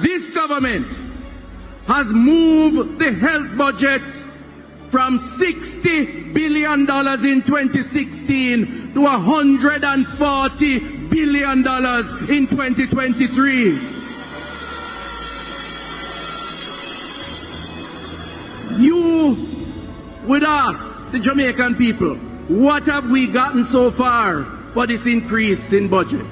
This government has moved the health budget from $60 billion in 2016 to $140 billion in 2023. You would ask the Jamaican people, what have we gotten so far for this increase in budget?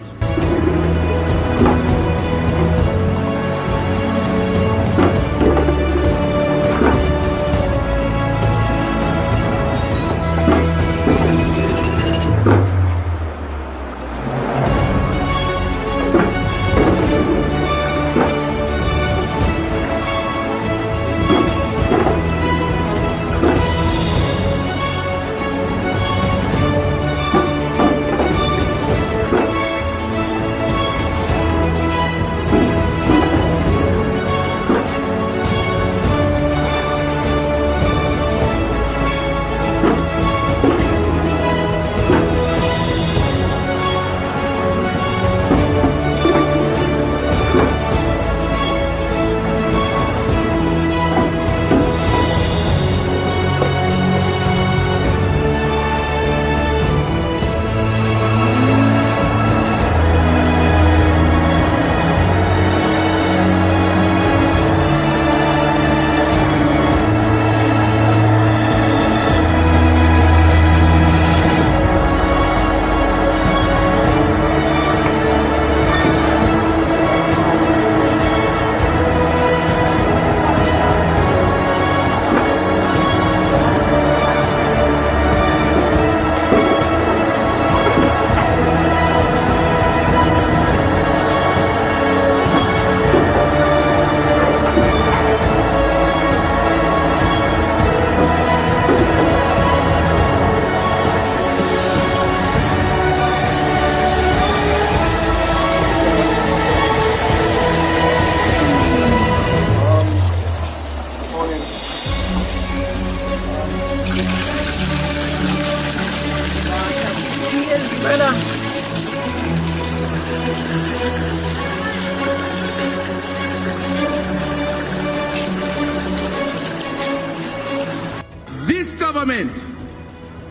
This government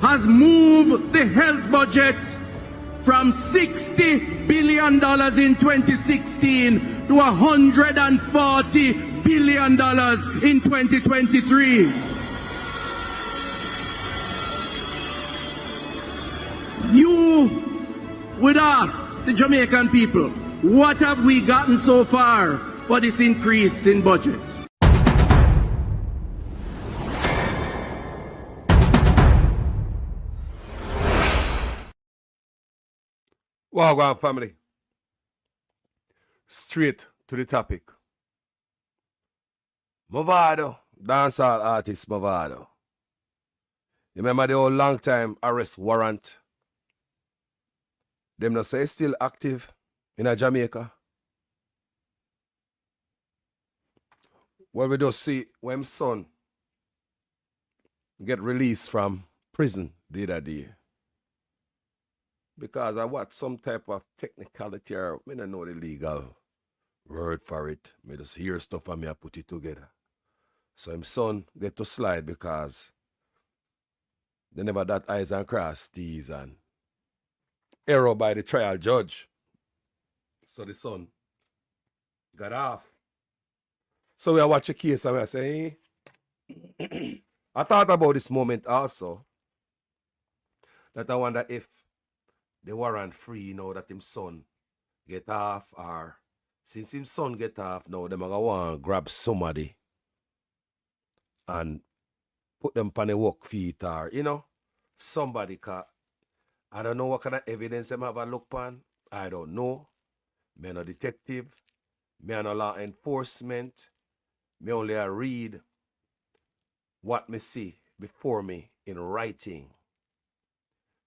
has moved the health budget from $60 billion in 2016 to $140 billion in 2023. You would ask the Jamaican people, what have we gotten so far for this increase in budget? Well, family. Straight to the topic. Movado, dancehall artist Movado. You remember the old long time arrest warrant? Them not say still active in Jamaica. Well, we just see when son get released from prison the other day. Because I watch some type of technicality or I don't know the legal word for it. I just hear stuff and I put it together. So his son get to slide because they never that eyes and cross T's and error by the trial judge. So the son got off. So we watch a case and we say, hey. I thought about this moment also. That I wonder if the warrant free now that his son get off, or since his son get off now, them are want to grab somebody and put them on the work feet, or somebody. I don't know what kind of evidence them have a look on. I don't know. Me no detective. Me no law enforcement. Me only read what me see before me in writing.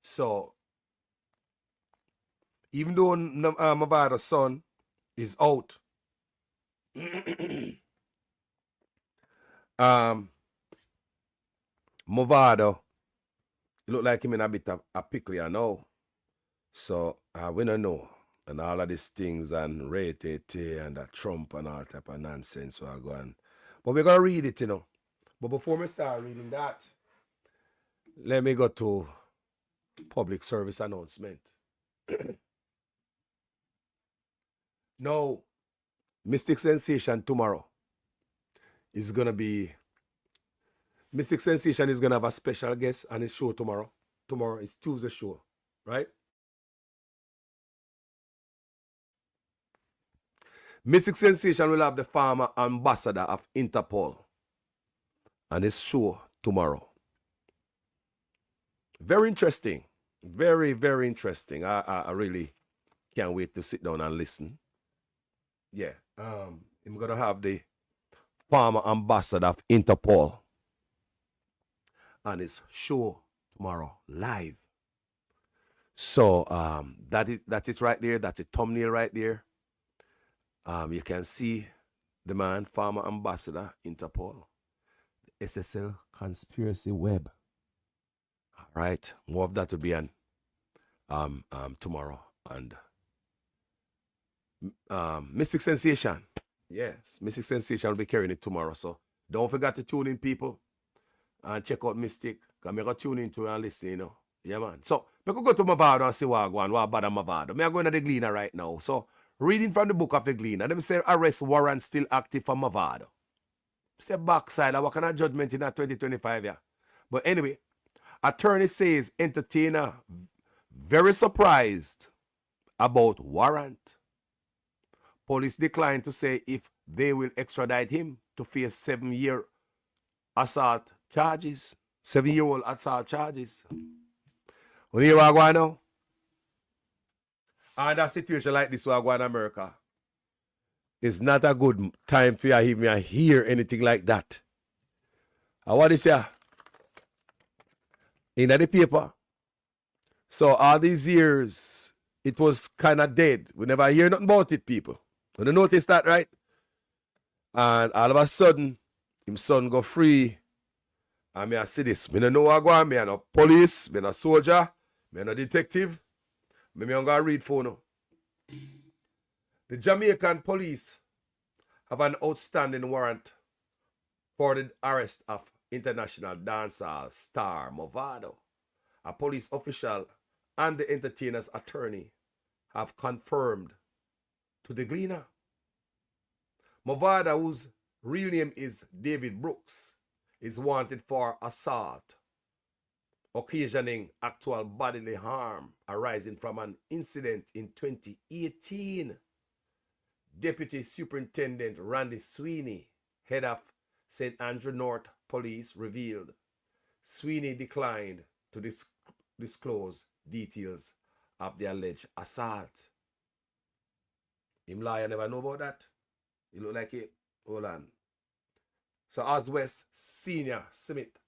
So even though Movato's son is out, Movado, it look like him in a bit of a pickle, you know. So we don't know. and all of these things and rate and Trump and all type of nonsense we're going. But we're gonna read it, you know. But before we start reading that, let me go to public service announcement. Now, Mystic Sensation tomorrow is gonna be Mystic Sensation is gonna have a special guest on his show tomorrow. Tomorrow is Tuesday show, right? Mystic Sensation will have the former ambassador of Interpol on his show tomorrow. Very interesting. Very, very interesting. I really can't wait to sit down and listen. Yeah. I'm gonna have the former ambassador of Interpol on his show tomorrow live. So that is right there. That's a thumbnail right there. You can see the man, former ambassador, Interpol, SSL Conspiracy Web. All right, more of that will be on tomorrow. And Mystic Sensation, yes, Mystic Sensation will be carrying it tomorrow. So don't forget to tune in, people, and check out Mystic. Because I'm going to tune into and listen, you know. Yeah, man. So, I could go to Movado and see what I want, what bad Movado. I'm going to the Gleaner right now. So, reading from the book of the Gleaner, them say arrest warrant still active for Movado. Say backside, what kind of judgment in that 2025, yeah. But anyway, attorney says entertainer very surprised about warrant. Police declined to say if they will extradite him to face 7-year assault charges. 7-year-old assault charges. When you are going now? And a situation like this we're going to America, it's not a good time for you even hear anything like that. And what is here? In the paper. So all these years, it was kind of dead. We never hear nothing about it, people. You notice that, right? And all of a sudden, his son go free. And I see this. I don't know what I go on. I'm no police, I'm no soldier, I'm no detective. I'm going to read for now. The Jamaican police have an outstanding warrant for the arrest of international dancehall star Movado. A police official and the entertainer's attorney have confirmed to the Gleaner. Movado, whose real name is David Brooks, is wanted for assault, occasioning actual bodily harm arising from an incident in 2018. Deputy Superintendent Randy Sweeney, head of St. Andrew North Police, revealed Sweeney declined to disclose details of the alleged assault. Him lawyer never know about that. He look like it. Hold on. So as West Senior Smith,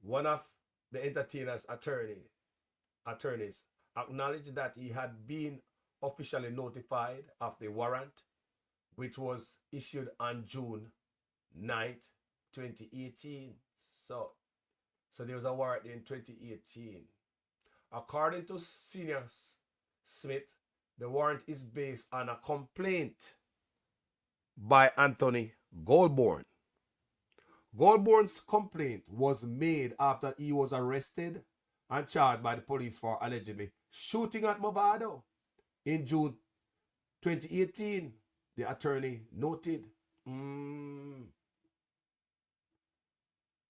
one of the entertainer's attorneys, acknowledged that he had been officially notified of the warrant, which was issued on June 9th, 2018. So there was a warrant in 2018. According to Senior Smith, the warrant is based on a complaint by Anthony Goldborn. Goldborn's complaint was made after he was arrested and charged by the police for allegedly shooting at Movado in June 2018, the attorney noted.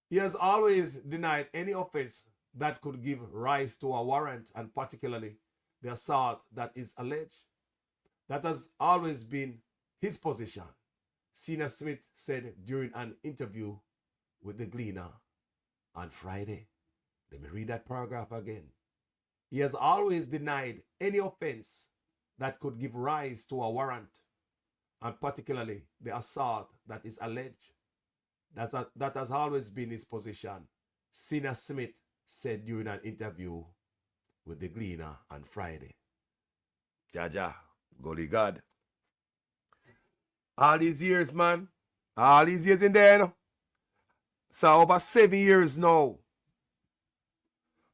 He has always denied any offense that could give rise to a warrant, and particularly the assault that is alleged. That has always been his position, Senior Smith said during an interview with the Gleaner on Friday. Let me read that paragraph again. He has always denied any offense that could give rise to a warrant, and particularly the assault that is alleged. That has always been his position, Senior Smith said during an interview with the Gleaner on Friday. Jaja, golly God. All these years, man. All these years in there, you know? So over 7 years now.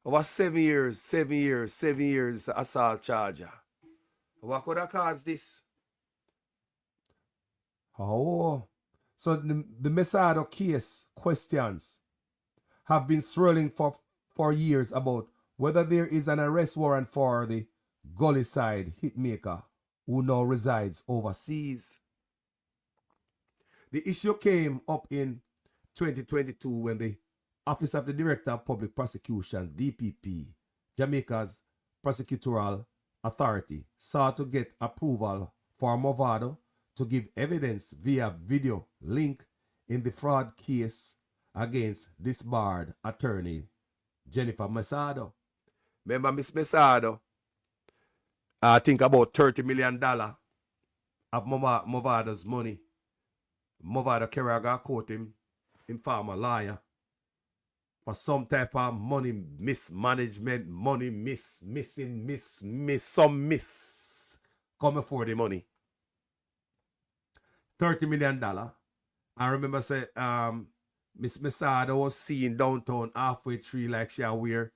Over 7 years assault charge. What could have caused this? Oh. So the Movado case questions have been swirling for years about whether there is an arrest warrant for the Gully Side hitmaker who now resides overseas. The issue came up in 2022 when the Office of the Director of Public Prosecution, DPP, Jamaica's prosecutorial authority, sought to get approval for Movado to give evidence via video link in the fraud case against disbarred attorney Jennifer Movado. Remember Miss Movado? I think about $30 million of Movado's money. Movado Keraga caught him in former liar for some type of money mismanagement, money missing, coming for the money. $30 million. I remember say Miss Movado was seen downtown halfway through like she wear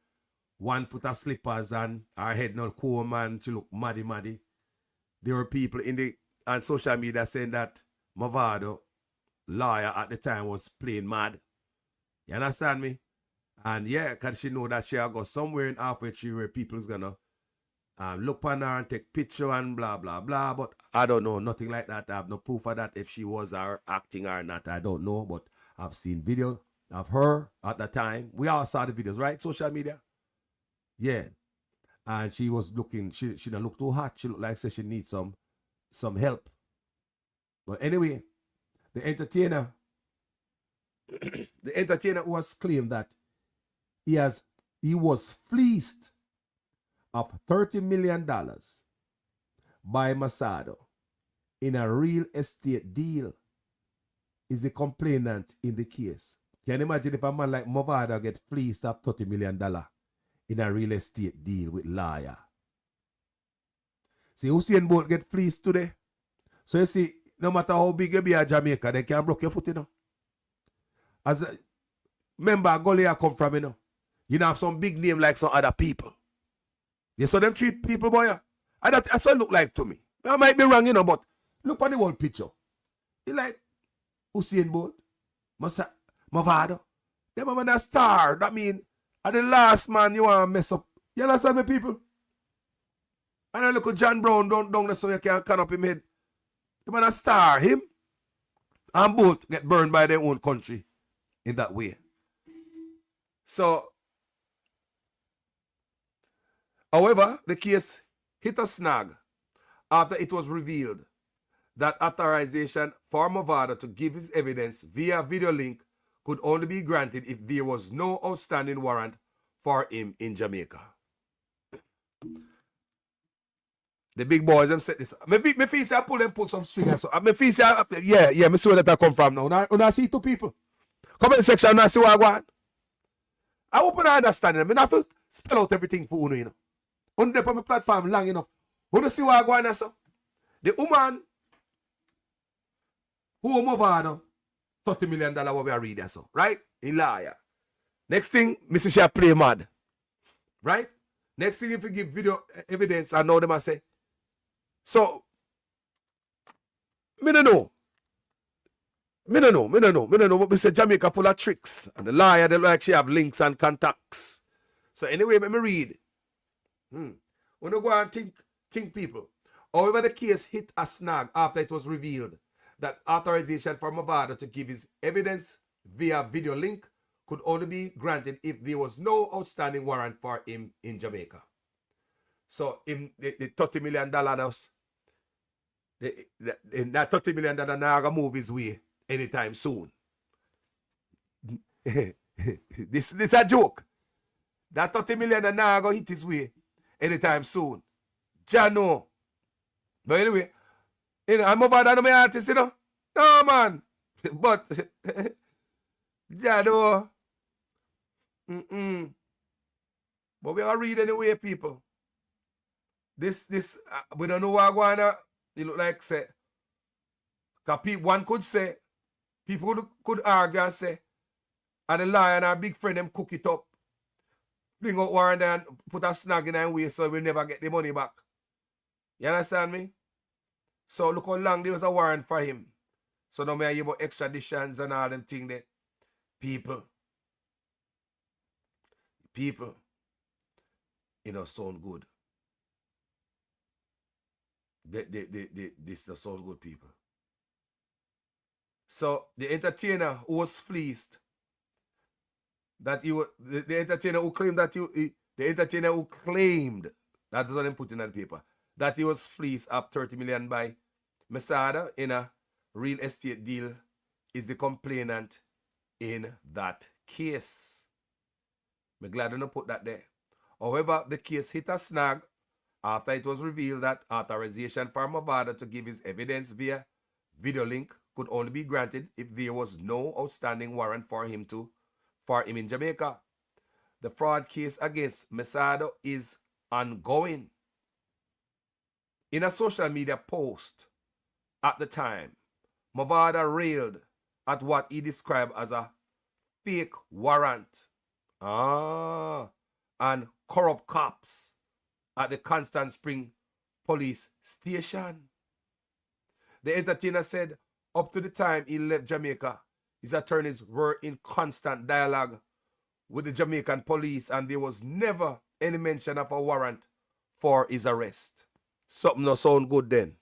1 foot of slippers and her head not comb and she look maddy. There were people on social media saying that Movado lawyer at the time was playing mad. You understand me? And yeah, because she know that she'll go somewhere in halfway through where people's gonna look on her and take picture and blah blah blah. But I don't know, nothing like that. I have no proof of that. If she was acting or not, I don't know. But I've seen video of her at the time. We all saw the videos, right? Social media. Yeah. And she was looking, she didn't look too hot. She looked like she needs some help. But anyway, the entertainer was claimed that he was fleeced of $30 million by Movado in a real estate deal. Is the complainant in the case. Can you imagine if a man like Movado get fleeced of $30 million in a real estate deal with liar? See, Usain Bolt get fleeced today. So you see, no matter how big you be a Jamaica, they can broke your foot, you know. As a member, Gully I come from, you know. You know, have some big name like some other people. You saw them treat people, boy. And that's what it look like to me. I might be wrong, you know, but look at the whole picture. You like Usain Bolt, Movado. Them are a star. That mean, at the last man you want to mess up. You understand me, people? And I look at John Brown down there so you can cut up him head. The man a star, him and Bolt get burned by their own country in that way. So, however, the case hit a snag after it was revealed that authorization for Movado to give his evidence via video link could only be granted if there was no outstanding warrant for him in Jamaica. The big boys them set this. Me feel say I pull some string so. Me feel say yeah, me see where that I come from now. When I see two people. Comment section and I see what I want. I hope I understand it. I mean, I have to spell out everything for Uno, you know. On the my platform long enough. Uno see what I want so. The woman who Movado $30 million what we are reading so, right? In liar. Next thing, Mrs. Shah play mad. Right? Next thing, if you give video evidence, I know them I say. So, me no know. But we say Jamaica full of tricks. And the liar, they like she have links and contacts. So anyway, let me read. When you go and think people. However, the case hit a snag after it was revealed that authorization for Movado to give his evidence via video link could only be granted if there was no outstanding warrant for him in Jamaica. So the $30 million, that $30 million not gonna move his way anytime soon. this a joke. That $30 million not gonna hit his way anytime soon. Jano. But anyway, you know, I'm over that my artist, you know. No man. But Jano. But we are read anyway, people. This we don't know what going on. It look like say. One could say, people could argue and say, and the lion and our big friend them cook it up, bring out Warrant and put a snag in and way so we'll never get the money back. You understand me? So look how long there was a warrant for him. So now may I hear about extraditions and all them thing there. People, you know, sound good. This does sound good, people. So the entertainer who was fleeced, that you the entertainer who claimed that the entertainer who claimed, that's what I'm putting on the paper, that he was fleeced up 30 million by Masada in a real estate deal is the complainant in that case. I'm glad I don't put that there. However, the case hit a snag after it was revealed that authorization for Movado to give his evidence via video link could only be granted if there was no outstanding warrant for him in Jamaica. The fraud case against Mesado is ongoing. In a social media post at the time, Movado railed at what he described as a fake warrant and corrupt cops at the Constant Spring police station. The entertainer said up to the time he left Jamaica, his attorneys were in constant dialogue with the Jamaican police and there was never any mention of a warrant for his arrest. Something not sound good then.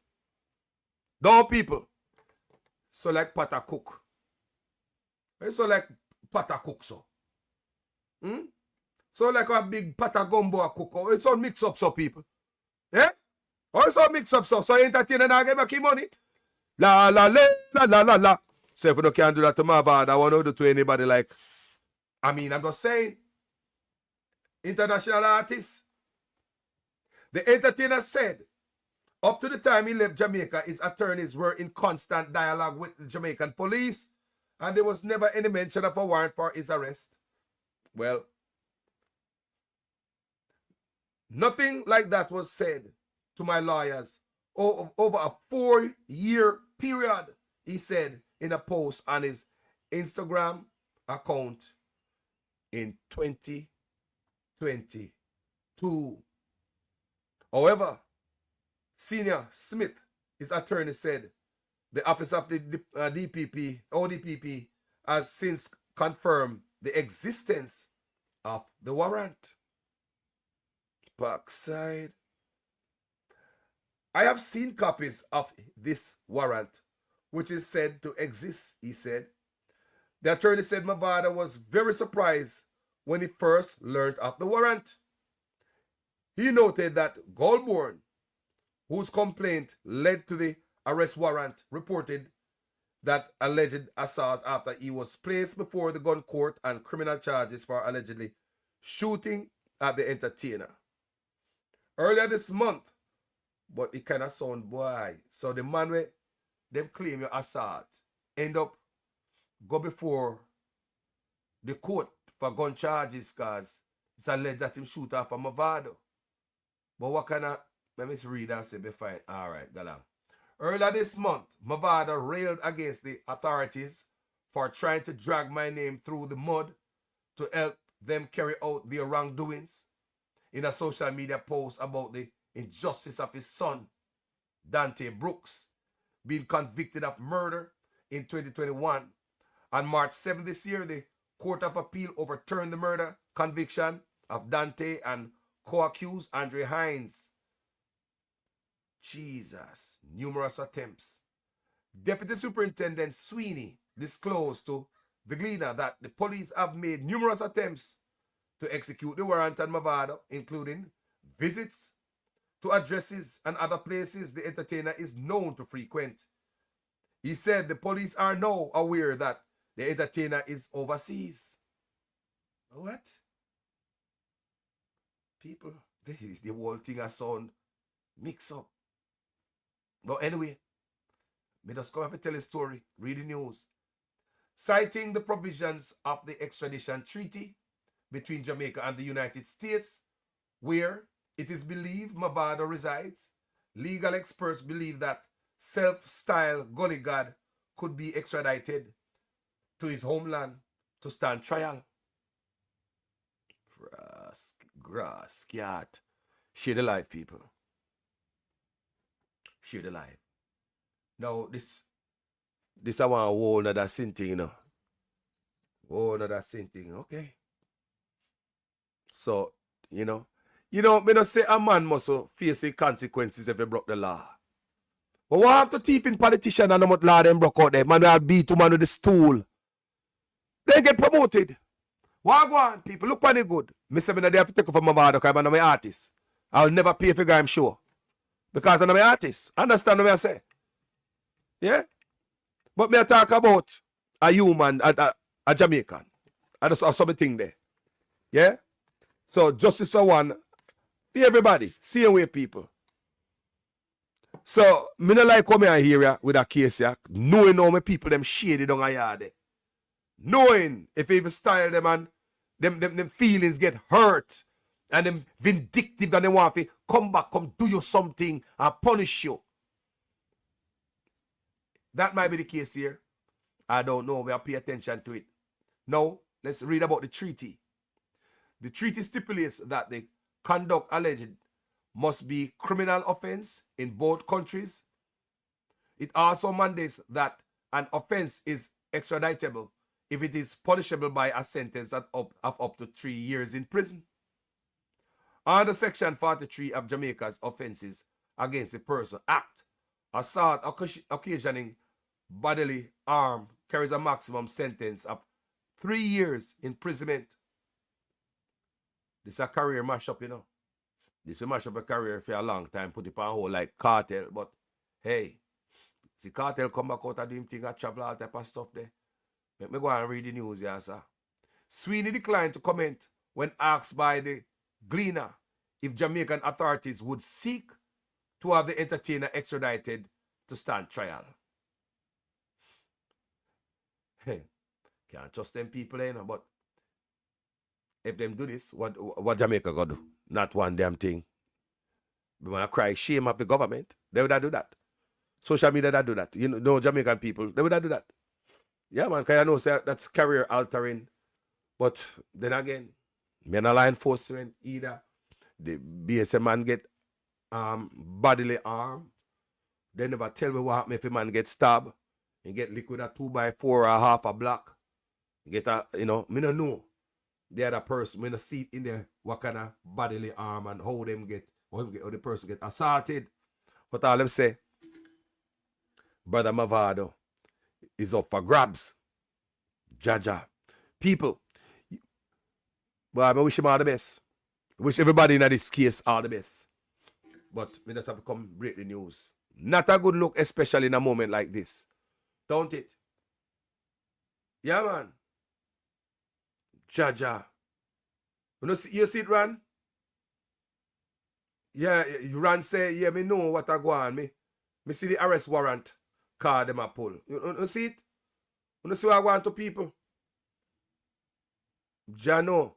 Don't people. So like pata cook. It's so like pata cook so. So like a big pata gumbo a cook. It's all mix up so people. Yeah? Oh, it's all mix up so. So entertainer now get back his money. La la la la la la la. So if you can't do that to my bad, I want to do to anybody like, I mean, I'm just saying, international artists. The entertainer said, up to the time he left Jamaica, his attorneys were in constant dialogue with the Jamaican police, and there was never any mention of a warrant for his arrest. Well, nothing like that was said to my lawyers over a 4-year period, he said in a post on his Instagram account in 2022. However, Senior Smith, his attorney, said the office of the ODPP has since confirmed the existence of the warrant. Backside. I have seen copies of this warrant, which is said to exist, he said. The attorney said Movado was very surprised when he first learned of the warrant. He noted that Goldborn, whose complaint led to the arrest warrant, reported that alleged assault after he was placed before the gun court on criminal charges for allegedly shooting at the entertainer. Earlier this month, but it kind of sound boy. So the man where them claim your assault end up go before the court for gun charges because it's alleged that him shoot off a Movado. But what kind of, let me read and say be fine. All right, go along. Earlier this month, Movado railed against the authorities for trying to drag my name through the mud to help them carry out their wrongdoings. In a social media post about the injustice of his son, Dante Brooks, being convicted of murder in 2021. On March 7th this year, the Court of Appeal overturned the murder conviction of Dante and co-accused Andre Hines. Jesus, numerous attempts. Deputy Superintendent Sweeney disclosed to the Gleaner that the police have made numerous attempts to execute the warrant on Movado, including visits to addresses and other places the entertainer is known to frequent. He said the police are now aware that the entertainer is overseas. What? People, the whole thing has sound mix up. But anyway, me just come up and tell a story, read the news. Citing the provisions of the extradition treaty between Jamaica and the United States, where it is believed Movado resides, legal experts believe that self-styled Gully God could be extradited to his homeland to stand trial. Grass, cat. Share the life, people. share the life. Now, this I want a whole another sin thing, you know. Whole another sin thing, okay. So, me not say a man must face the consequences if he broke the law. But what have to thief in politician and what law them broke out there? Man will beat to man with the stool. They get promoted. What go on, people? Look on it good. Me say they have to take off my Movado because I'm an artist. I'll never pay for I'm sure. Because I'm an artist. Understand what I say? Yeah? But me talk about a human, a Jamaican. And there's something there. Yeah? So justice for one, for everybody, same way people. So, me not like coming here with a case here, knowing how many people them shaded on a yard there. Knowing if even style them and them feelings get hurt and them vindictive and they want to come back, come do you something and punish you. That might be the case here. I don't know. We'll pay attention to it. Now, let's read about the treaty. The treaty stipulates that the conduct alleged must be criminal offense in both countries. It also mandates that an offense is extraditable if it is punishable by a sentence of up to 3 years in prison. Under Section 43 of Jamaica's Offenses Against the Person Act, assault occasioning bodily harm carries a maximum sentence of 3 years imprisonment. This is a career mashup, you know. This will mash up a career for a long time, put it on hold like cartel. But hey, see cartel come back out of doing thing, I travel all type of stuff there. Let me go and read the news here, sir. Sweeney declined to comment when asked by the Gleaner if Jamaican authorities would seek to have the entertainer extradited to stand trial. Hey, can't trust them people, you know, but if them do this, what Jamaica gonna do? Not one damn thing. We wanna cry shame of the government. They would do that. Social media that do that. You know, Jamaican people, they would do that. Yeah, man, because I know say that's career altering. But then again, men law enforcement either. The BSM man get bodily harm. They never tell me what happen if a man get stabbed and get liquid a 2x4 or a half a block. Get a, me don't know. The other person, when I see it in there, what kind of bodily harm and how the person get assaulted. But all them say, Brother Movado is up for grabs. Jaja. People, well, I wish him all the best. I wish everybody in this case all the best. But we just have to come break the news. Not a good look, especially in a moment like this. Don't it? Yeah, man. Jaja. You see it, Ran? Yeah, Ran say, yeah, me know what I go on. Me see the arrest warrant card them a pull. You see it? You see what I want to people? Jano,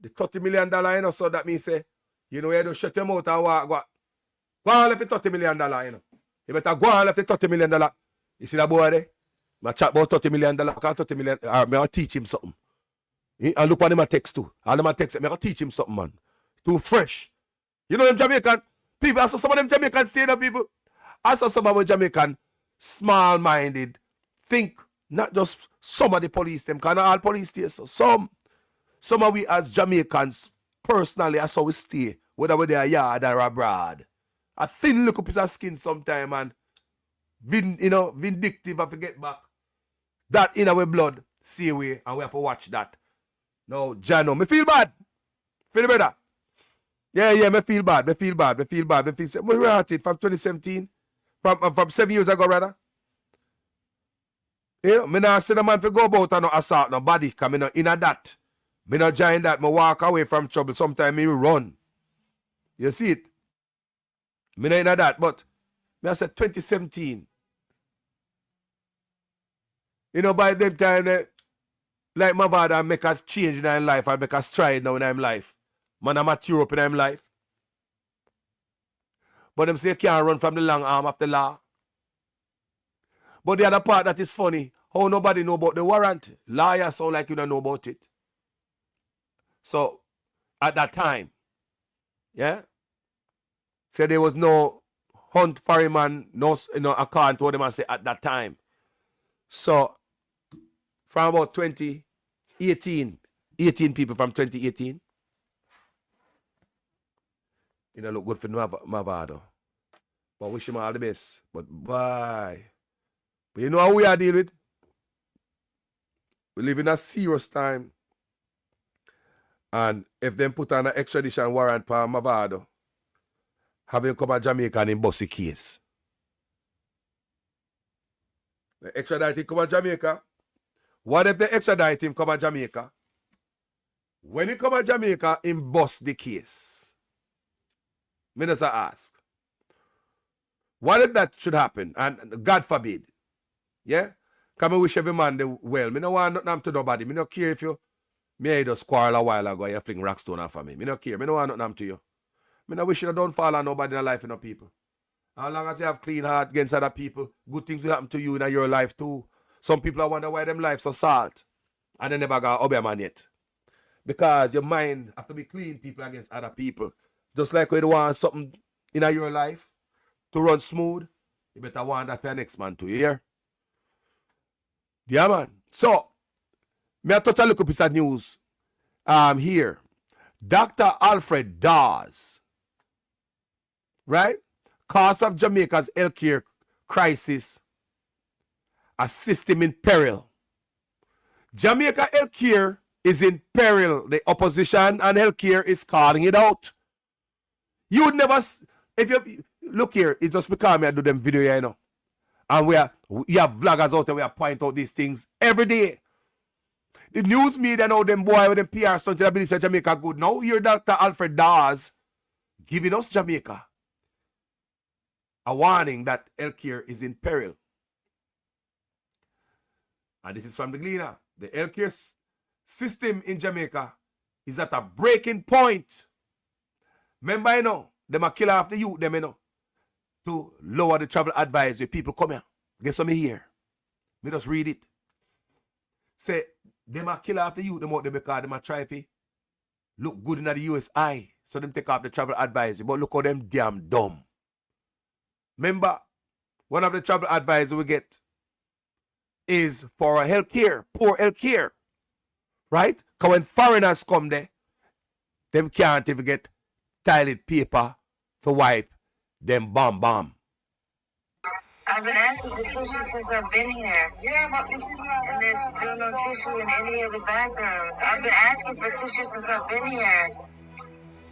the $30 million, you know, so that me say, you know, you don't shut your mouth and go on left the $30 million, you know. You better go on left the $30 million. You see that boy there? I chat about $30 million, $30 million, I'll teach him something. And look what him a text too. All them a text, I'm going to teach him something, man. Too fresh. You know them Jamaican people, I saw some of them Jamaican stand-up people. I saw some of them Jamaican small-minded, think not just some of the police, them kind of all police stay. So some of we as Jamaicans, personally, that's how we stay, whether we're there yard or abroad. A thin little piece of skin sometime and vindictive if we get back. That in our blood, see we, and we have to watch that. No, Jano, me feel bad. Feel better. Yeah, me feel bad. Me feel we were at it from 2017. From 7 years ago, rather. You know, me not see the man to go about and no assault nobody, because me not in a that. Me not join that. Me walk away from trouble. Sometimes me run. You see it? Me not in a that. But me I said 2017. You know, by them time, like my father make a change in his life, I make a stride now in his life. Man, I mature up in his life. But them say you can't run from the long arm of the law. But the other part that is funny, how nobody know about the warrant. Lawyers sound like you don't know about it. So, at that time, yeah, so there was no hunt for him and no, according to what them say at that time. So from about 2018, 18 people from 2018. Look good for Movado. But wish him all the best. But bye. But you know how we are dealing with? We live in a serious time. And if them put on an extradition warrant for Movado, have him come to Jamaica and him bust the case. The extradite him come to Jamaica. What if they extradite him come to Jamaica? When he come to Jamaica, him bust the case. Me just ask. What if that should happen? And God forbid. Yeah? Come and wish every man the well. Me no want nothing to nobody. Me no care if you me just quarrel a while ago, you fling rockstone off of me. Me no care. Me no want nothing to you. Me no wish you don't fall on nobody in the life, people. As long as you have clean heart against other people, good things will happen to you in your life too. Some people wonder why them lives so salt. And they never got obey man yet. Because your mind have to be clean, people, against other people. Just like when you want something in your life to run smooth, you better want that for your next man too. You hear? Yeah, man. So, me a touch a little piece of news here. Dr. Alfred Dawes, right? Cause of Jamaica's healthcare crisis, a system in peril. Jamaica healthcare is in peril. The opposition and healthcare is calling it out. You would never, if you look here, it's just because I do them video here, and you have vloggers out there where point out these things every day. The news media now, them boy with them PR stunt, they believe Jamaica good. Now here Dr. Alfred Dawes giving us Jamaica a warning that healthcare is in peril. And this is from the Gleaner. The healthcare system in Jamaica is at a breaking point. Remember, them a kill off the youth, them, to lower the travel advisory. People come here. Get some here. Me just read it. Say, them a kill off the youth, them out there because them a try to look good in the USI. So them take off the travel advisory. But look how them damn dumb. Remember, one of the travel advisory we get is for health care, poor health care. Right? Because when foreigners come there, them can't even get toilet paper to wipe them bomb. I've been asking for tissue since I've been here. Yeah, but this is not. And there's still no tissue in any of the bathrooms. I've been asking for tissue since I've been here.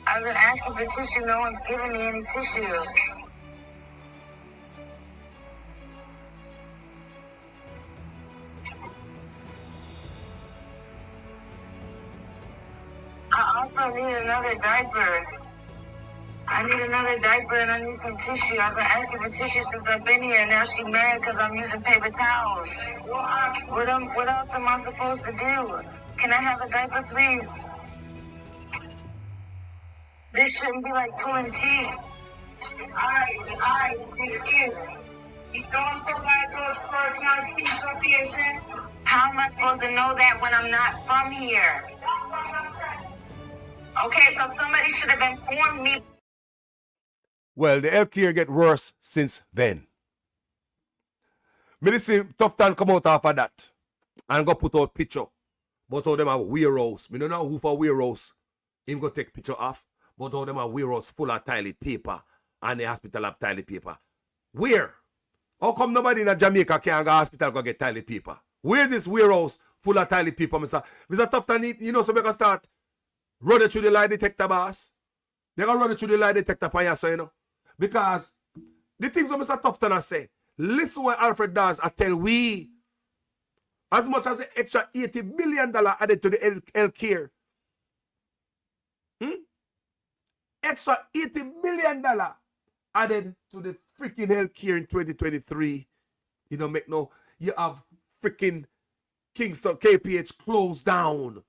I've been asking for tissue. No one's giving me any tissue. I also need another diaper. I need another diaper and I need some tissue. I've been asking for tissue since I've been here. Now she's mad because I'm using paper towels. What else am I supposed to do? Can I have a diaper, please? This shouldn't be like pulling teeth. Alright, this is. You don't provide those personal information. How am I supposed to know that when I'm not from here? Okay, so somebody should have informed me. Well, the healthcare get worse since then. Me see Tough Time come out after that and go put out picture. But all them are warehouse. Me don't know who for warehouse. Him go take picture off. But all them are warehouse full of toilet paper and the hospital have toilet paper. Where? How come nobody in Jamaica can go hospital go get toilet paper? Where is this warehouse full of toilet paper, Mr. Tough Time, so we can start run it through the lie detector, boss. They gonna run it through the lie detector for you, so because the things what Mr. Tufton say, listen what Alfred does, I tell we, as much as the extra $80 billion added to the health care. Extra $80 billion added to the freaking health care in 2023. You have freaking Kingston, KPH closed down.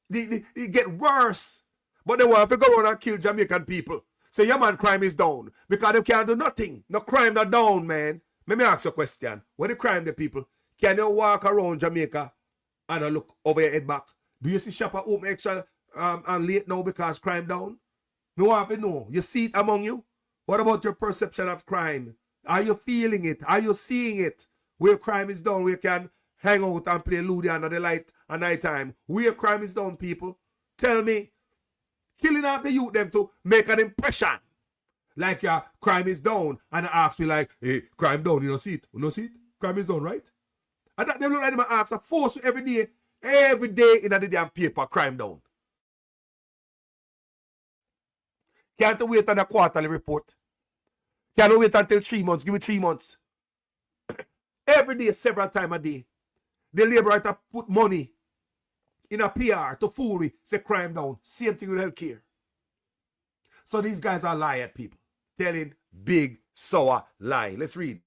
They get worse. But they want to go around and kill Jamaican people. So your man crime is down. Because they can't do nothing. No crime not down, man. Let me ask you a question. When the crime the people, can you walk around Jamaica and look over your head back? Do you see shopper open extra and late now because crime down? Me want to know. You see it among you? What about your perception of crime? Are you feeling it? Are you seeing it? Where crime is down, we can hang out and play Ludi under the light at night time. Where crime is down, people. Tell me. Killing off the youth them to make an impression. Like your crime is down. And I ask me like, hey, crime down, you don't see it? You don't see it? Crime is down, right? And that them look like them ask, I force you every day in the damn paper, crime down. Can't wait on a quarterly report. Can't wait until 3 months. Give me 3 months. Every day, several times a day. The labor writer put money in a PR to fool me, say crime down. Same thing with healthcare. So these guys are lying people. Telling big, sour lie. Let's read.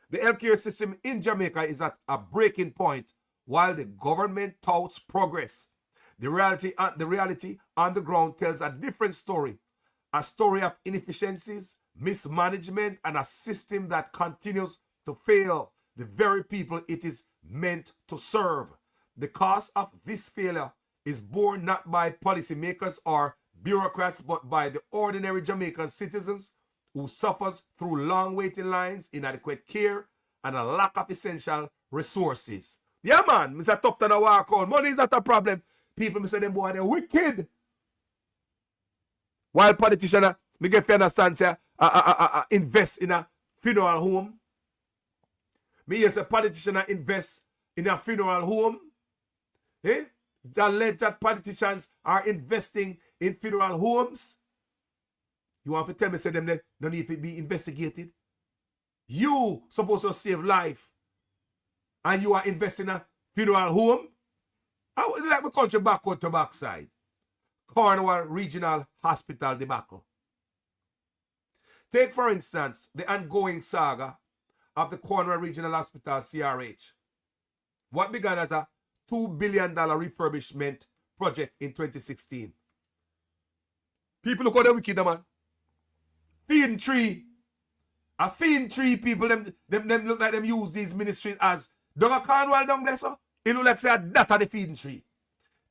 The healthcare system in Jamaica is at a breaking point while the government touts progress. The reality on the ground tells a different story. A story of inefficiencies, mismanagement, and a system that continues to fail the very people it is meant to serve. The cost of this failure is borne not by policymakers or bureaucrats, but by the ordinary Jamaican citizens who suffers through long waiting lines, inadequate care, and a lack of essential resources. Yeah, man, Mr. Tough than a walk on. Money is not a problem. People say them boy, they're wicked. While politicians, me get to understand, say, invest in a funeral home. Me hear say politicians invest in a funeral home. Eh? It's alleged that politicians are investing in funeral homes. You want to tell me, say them that don't need to be investigated? You supposed to save life. And you are investing in a funeral home? I would like my country backward to backside. Cornwall Regional Hospital debacle. Take, for instance, the ongoing saga of the Cornwall Regional Hospital, CRH. What began as a $2 billion refurbishment project in 2016. People look at the wicked, man. Feeding tree. A feeding tree people, them look like them use these ministries as down a Cornwall down there, so it look like say that are the feeding tree.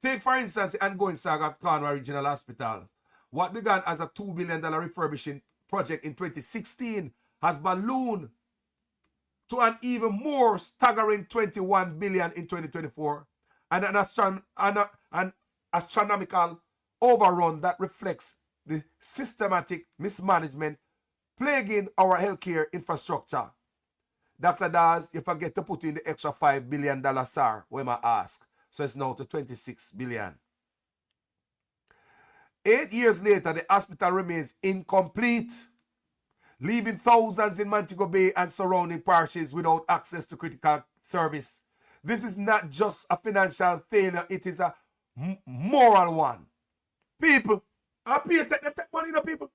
Take, for instance, the ongoing saga of Cornwall Regional Hospital. What began as a $2 billion refurbishing project in 2016 has ballooned to an even more staggering $21 billion in 2024, and an astronomical overrun that reflects the systematic mismanagement plaguing our healthcare infrastructure. Dr. Daz, you forget to put in the extra $5 billion, sir, when I ask. So it's now to $26 billion. 8 years later, the hospital remains incomplete, leaving thousands in Montego Bay and surrounding parishes without access to critical service. This is not just a financial failure, it is a moral one. People, I pay take money to people.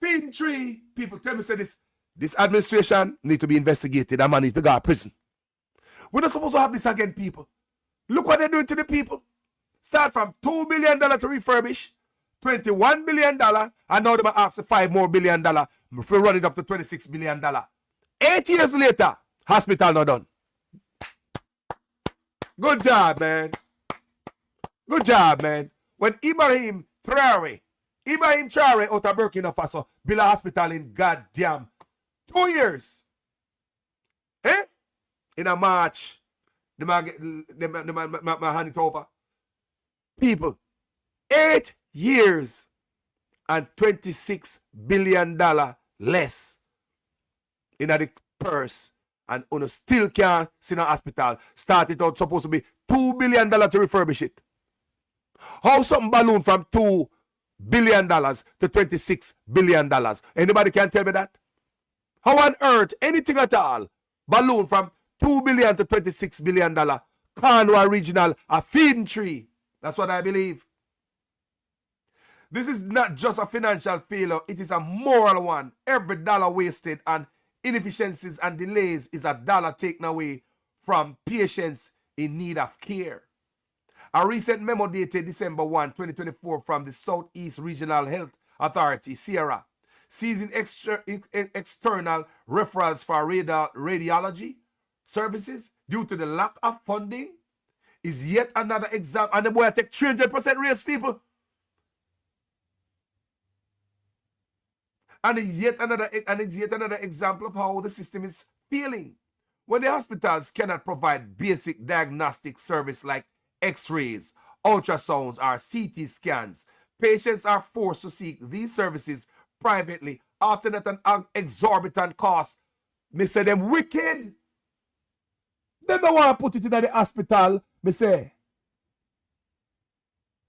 Feeding tree, people tell me say this administration need to be investigated and man need to go to prison. We're not supposed to have this again, people. Look what they're doing to the people. Start from $2 billion to refurbish, $21 billion, and now they're asking $5 billion more if we run it up to $26 billion. 8 years later, hospital not done. Good job, man. Good job, man. When Ibrahim Traore out of Burkina Faso built a hospital in goddamn 2 years. Eh? In a March, they might hand it over. People, 8 years and $26 billion less in the purse, and uno still can't see no hospital. Started out supposed to be $2 billion to refurbish it. How something balloon from $2 billion to $26 billion? Anybody can tell me that? How on earth, anything at all, balloon from $2 billion to $26 billion? Cornwall Regional, a feeding tree. That's what I believe. This is not just a financial failure, it is a moral one. Every dollar wasted and inefficiencies and delays is a dollar taken away from patients in need of care. A recent memo dated December 1, 2024 from the Southeast Regional Health Authority, Sierra, seizing external referrals for radiology services due to the lack of funding is yet another example. And the boy take 300% raise, people. And it's yet another example of how the system is failing. When the hospitals cannot provide basic diagnostic service like x-rays, ultrasounds, or CT scans, patients are forced to seek these services privately, often at an exorbitant cost. Me say them wicked. They don't want to put it in the hospital. Me say,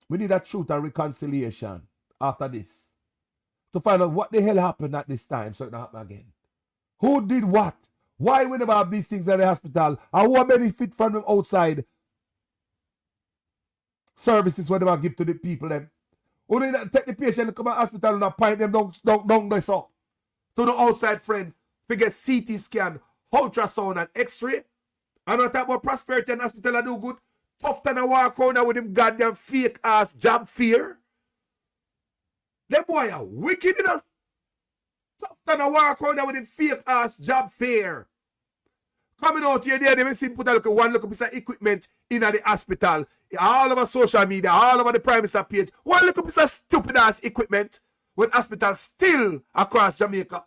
we need a truth and reconciliation after this to find out what the hell happened at this time so it don't happen again. Who did what? Why we never have these things at the hospital? And who benefit from them outside services when they give to the people them? Who need to take the patient to come to the hospital and point them down this up to the outside friend to get CT scan, ultrasound, and x-ray? And on top of prosperity and hospital I do good. Tough than a walk around with them goddamn fake ass job fear. Them boy are wicked enough. Tough than a walk around with them fake ass job fear. Coming out here there, they may see put a one piece of equipment in the hospital. All over social media, all over the Prime Minister page. One little piece of stupid ass equipment when hospitals still across Jamaica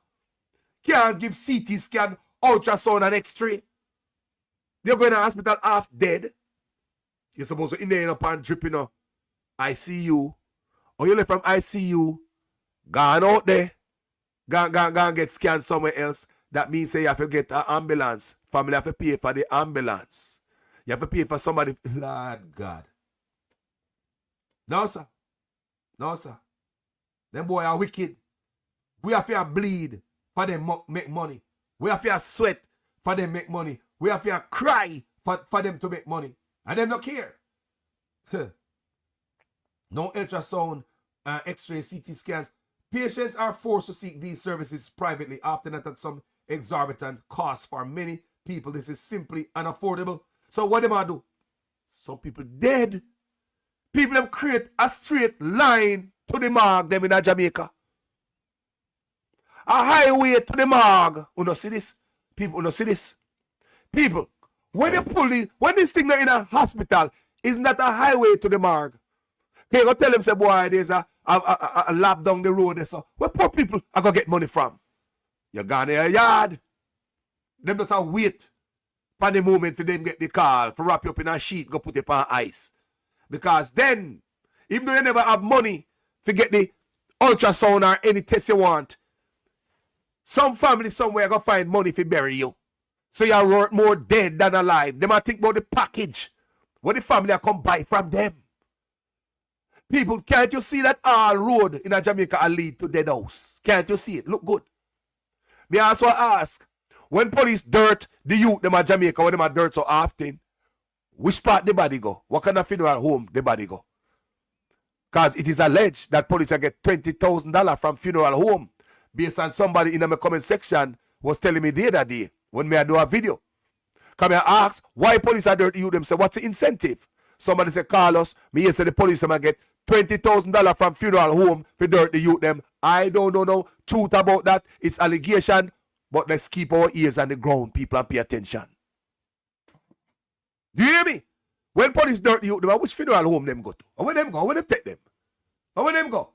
can't give CT scan, ultrasound, and x-ray. They're going to hospital half dead. You're supposed to in there up and dripping up ICU. Or you left from ICU, gone out there, gone get scanned somewhere else. That means say you have to get an ambulance. Family have to pay for the ambulance. You have to pay for somebody. Lord God. No, sir. No, sir. Them boy are wicked. We have to bleed for them make money. We have to sweat for them make money. We have to cry for them to make money. And them not care. No ultrasound, x-ray, CT scans. Patients are forced to seek these services privately, often at some exorbitant cost for many people. This is simply unaffordable. So what am I do? Some people dead. People have create a straight line to the morgue them in Jamaica. A highway to the morgue. You know see this? People, you know see this? People, when they pull it, when this thing in a hospital, is not a highway to the morgue. Okay, go tell them, say, boy, there's a lap down the road there. So where poor people are going to get money from? You gone in a yard. Them just have wait for the moment for them get the call, for wrap you up in a sheet, go put it on ice. Because then, even though you never have money to get the ultrasound or any test you want, some family somewhere going to find money to bury you. So you're worth more dead than alive. They might think about the package. What the family are come buy from them. People, can't you see that all road in a Jamaica are lead to dead house? Can't you see it? Look good. Me also ask, when police dirt the youth them at Jamaica, when them are dirt so often, which part the body go? What kind of funeral home the body go? Because it is alleged that police will get $20,000 from funeral home based on somebody in the comment section was telling me the other day when me I do a video. Come here ask why police are dirty you them say what's the incentive? Somebody say call us. Me here say the police might get $20,000 from funeral home for dirty youth them. I don't know no truth about that. It's allegation, but let's keep our ears on the ground, people, and pay attention. Do you hear me? When police dirty youth them, which funeral home them go to? Or where them go? Where them take them? Or where them go?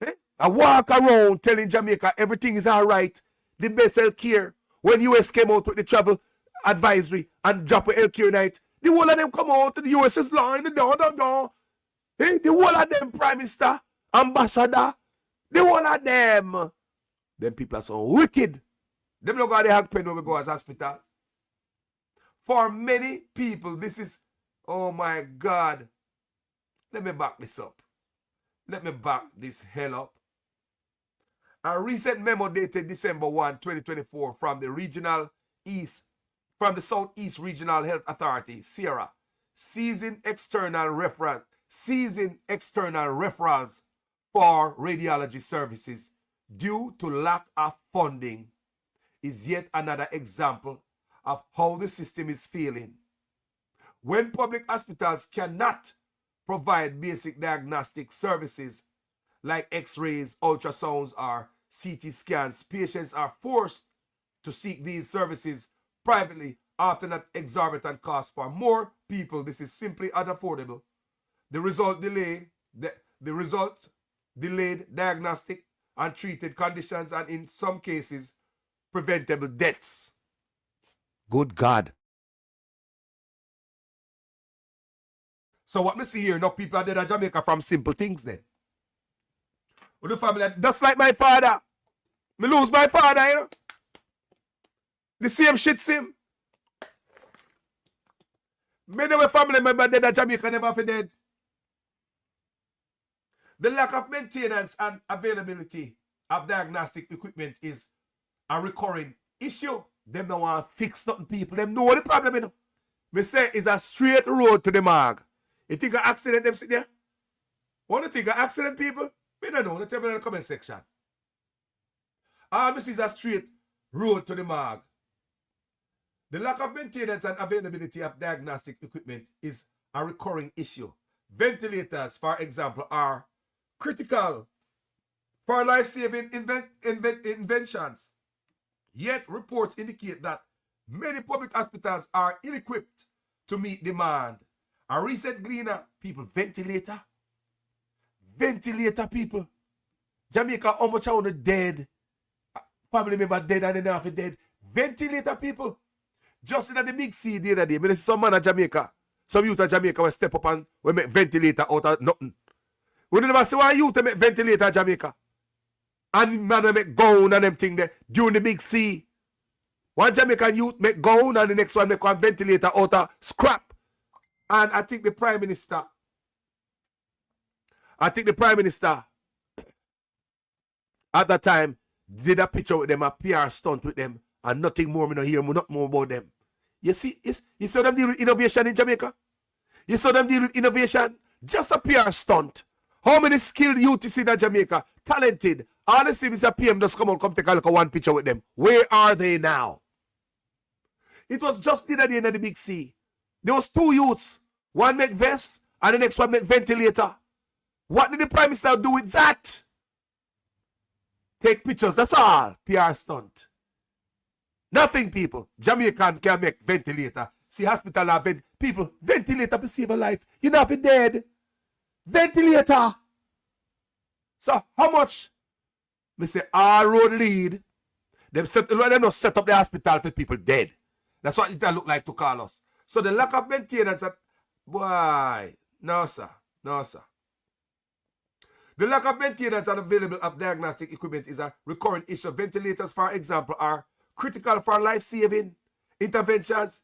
Eh? I walk around telling Jamaica everything is all right. The best health care. When US came out with the travel advisory and drop a health care night, the whole of them come out to the US's line, the door. Hey, the whole of them Prime Minister, Ambassador, the whole of them. Them people are so wicked. Them don't got the hack pen when we go as hospital. For many people, this is, oh my God. Let me back this up. Let me back this hell up. A recent memo dated December 1, 2024 from the Southeast Regional Health Authority, SERA, ceasing external referrals for radiology services due to lack of funding is yet another example of how the system is failing. When public hospitals cannot provide basic diagnostic services like x-rays, ultrasounds, or CT scans, patients are forced to seek these services privately, often at exorbitant cost for more people. This is simply unaffordable. The result delayed diagnostic untreated conditions, and in some cases, preventable deaths. Good God. So what me see here, enough people are dead in Jamaica from simple things then. With the family, just like my father. Me lose my father, you know. The same shit same. Many of my family members dead in Jamaica never for dead. The lack of maintenance and availability of diagnostic equipment is a recurring issue. Them don't want to fix nothing, people. Them know the problem, you know. Me say it's a straight road to the morgue. You think an accident them sit there? Want to think an accident, people? We don't know. Tell me in the comment section. All me see is a straight road to the morgue. The lack of maintenance and availability of diagnostic equipment is a recurring issue. Ventilators, for example, are critical for life-saving inventions. Yet reports indicate that many public hospitals are ill-equipped to meet demand. A recent gleaner, people, ventilator people. Jamaica, how much are dead? Family member dead and then half dead. Ventilator people. Just in the big C the other day, I see some man in Jamaica, some youth in Jamaica will step up and will make ventilator out of nothing. We never see one youth make ventilator in Jamaica. And man will make gown and them thing there during the big C. One Jamaican youth make gown and the next one make one ventilator out of scrap. And I think the Prime Minister at that time did a picture with them, a PR stunt with them, and nothing more, me no hear not more about them. You see, you saw them deal with innovation in Jamaica? You saw them deal with innovation? Just a PR stunt. How many skilled youth you see in Jamaica? Talented. All the see Mr. PM just come take a look at one picture with them. Where are they now? It was just the other day in the big C. There was two youths. One make vests and the next one make ventilator. What did the Prime Minister do with that? Take pictures, that's all. PR stunt. Nothing, people. Jamaicans can make ventilator. See, hospital have people, ventilator to save a life. You're not dead. Ventilator. So, how much? Me say, all road lead. Them not set up the hospital for people dead. That's what it look like to call us. So, the lack of maintenance, boy, no, sir. No, sir. The lack of maintenance and available of diagnostic equipment is a recurrent issue. Ventilators, for example, are critical for life-saving interventions.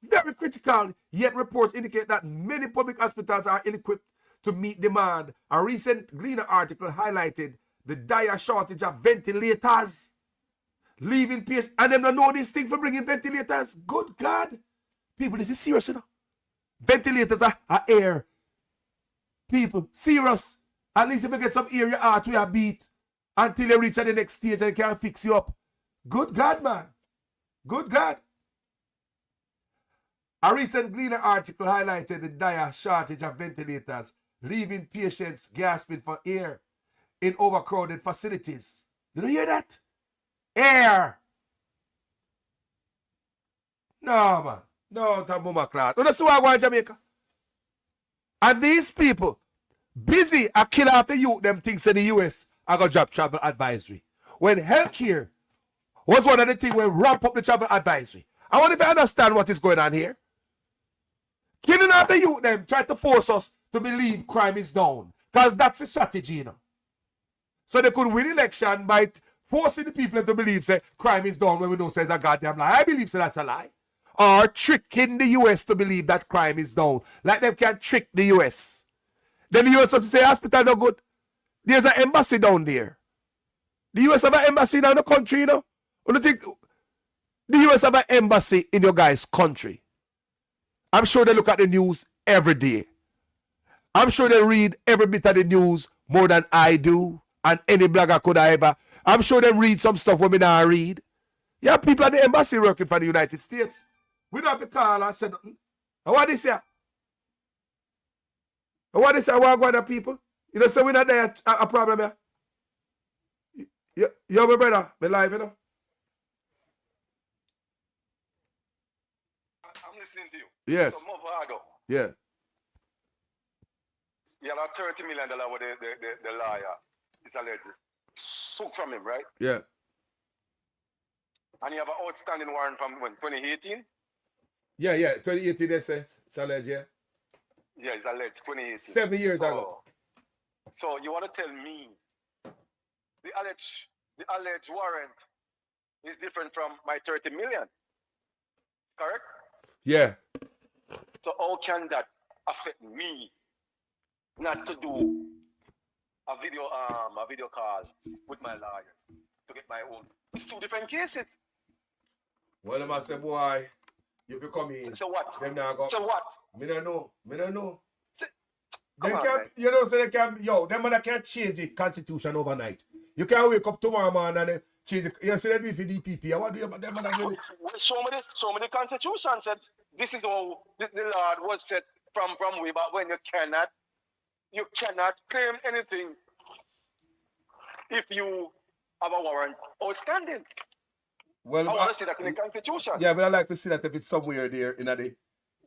Very critical. Yet reports indicate that many public hospitals are ill-equipped to meet demand. A recent Gleaner article highlighted the dire shortage of ventilators. Leaving patients, and them don't know this thing for bringing ventilators. Good God. People, this is serious, you know. Ventilators are air. People, serious. At least if you get some air, your heart will beat until you reach at the next stage and can fix you up. Good God, man. Good God. A recent Gleaner article highlighted the dire shortage of ventilators, leaving patients gasping for air in overcrowded facilities. Did you hear that? Air. No, man. No, that mama class. That's why I go in Jamaica. And these people, busy a kill off the youth, them things in the US, I got drop travel advisory. When healthcare was one of the things when ramp up the travel advisory. I want to understand what is going on here. Killing off the youth, them try to force us to believe crime is down. Because that's the strategy, you know. So they could win election by forcing the people to believe say crime is down when we know says a goddamn lie. I believe so that's a lie. Or tricking the US to believe that crime is down. Like them can trick the US. Then the US has to say hospital no good. There's an embassy down there. The US have an embassy down the country, you know. You don't think the US have an embassy in your guys' country? I'm sure they look at the news every day. I'm sure they read every bit of the news more than I do and any blogger could I ever. I'm sure they read some stuff when we not read. Yeah, people at the embassy working for the United States. We don't have to call and say nothing. And what this here? And what this here? What going on, people? You know, so we're not there a problem here. You're my brother. Me live, you know. I'm listening to you. Yes. So Movado. Yeah. You have a $30 million with the lawyer. It's alleged. took from him, right? Yeah. And you have an outstanding warrant from when? 2018? Yeah, 2018 they say it's alleged, yeah. Yeah, it's alleged, 2018. 7 years ago. So you want to tell me the alleged warrant is different from my 30 million, correct? Yeah. So how can that affect me not to do a video call with my lawyers to get my own? It's two different cases. Well, I must say, boy, you become in. So what? Them now go. So what? Me don't know. So, They come on, can't, man. you know, so they can, them man can't change the constitution overnight. You can't wake up tomorrow morning and then change it. You see, they do it for DPP. What do you, them man really? So many constitution said this is how the Lord was set from way back when you cannot claim anything if you have a warrant outstanding. Well, I want to see that in the constitution. yeah, but I like to see that if it's somewhere there in them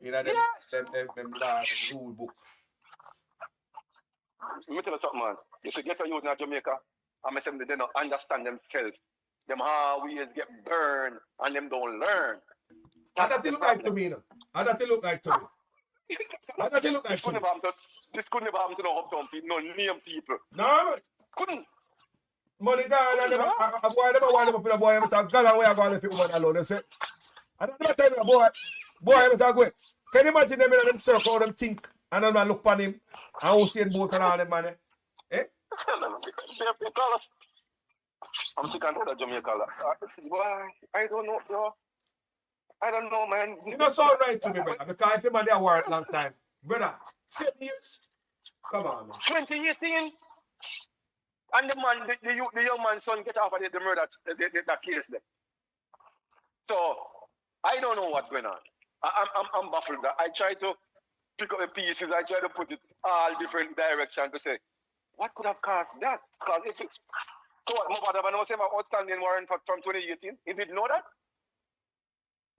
Yes. them law rule book. Let me tell you something, man. You see, get a youth in Jamaica, and I say they don't understand themselves. Them always get burned, and them don't learn. And that it look like to me, no? And that it look like to me. And that it look like This to me. this couldn't have happened to no uptown people, no name people. No, man. Couldn't. Money gone and them, a boy them want them up in a boy, I'm talking, God, where I go and leave the woman alone, they say. And I'm tell you, boy, I'm talking, can you imagine them in them circle, how them think, and then man look upon him, and who see both and all them, man, eh? I'm sick and tired of Jamaica. Boy, I don't know, bro. I don't know, man. You know, so right to me, brother, because if you man there work long time, brother, 7 years? Come on, man. 2018, and the man, the young man's son get off of the murder, that case there. So, I don't know what's going on. I'm baffled. I try to pick up the pieces, I try to put it all different directions to say, what could have caused that? Because if it's, so what, Movado never know say about outstanding warrant from 2018? He didn't know that?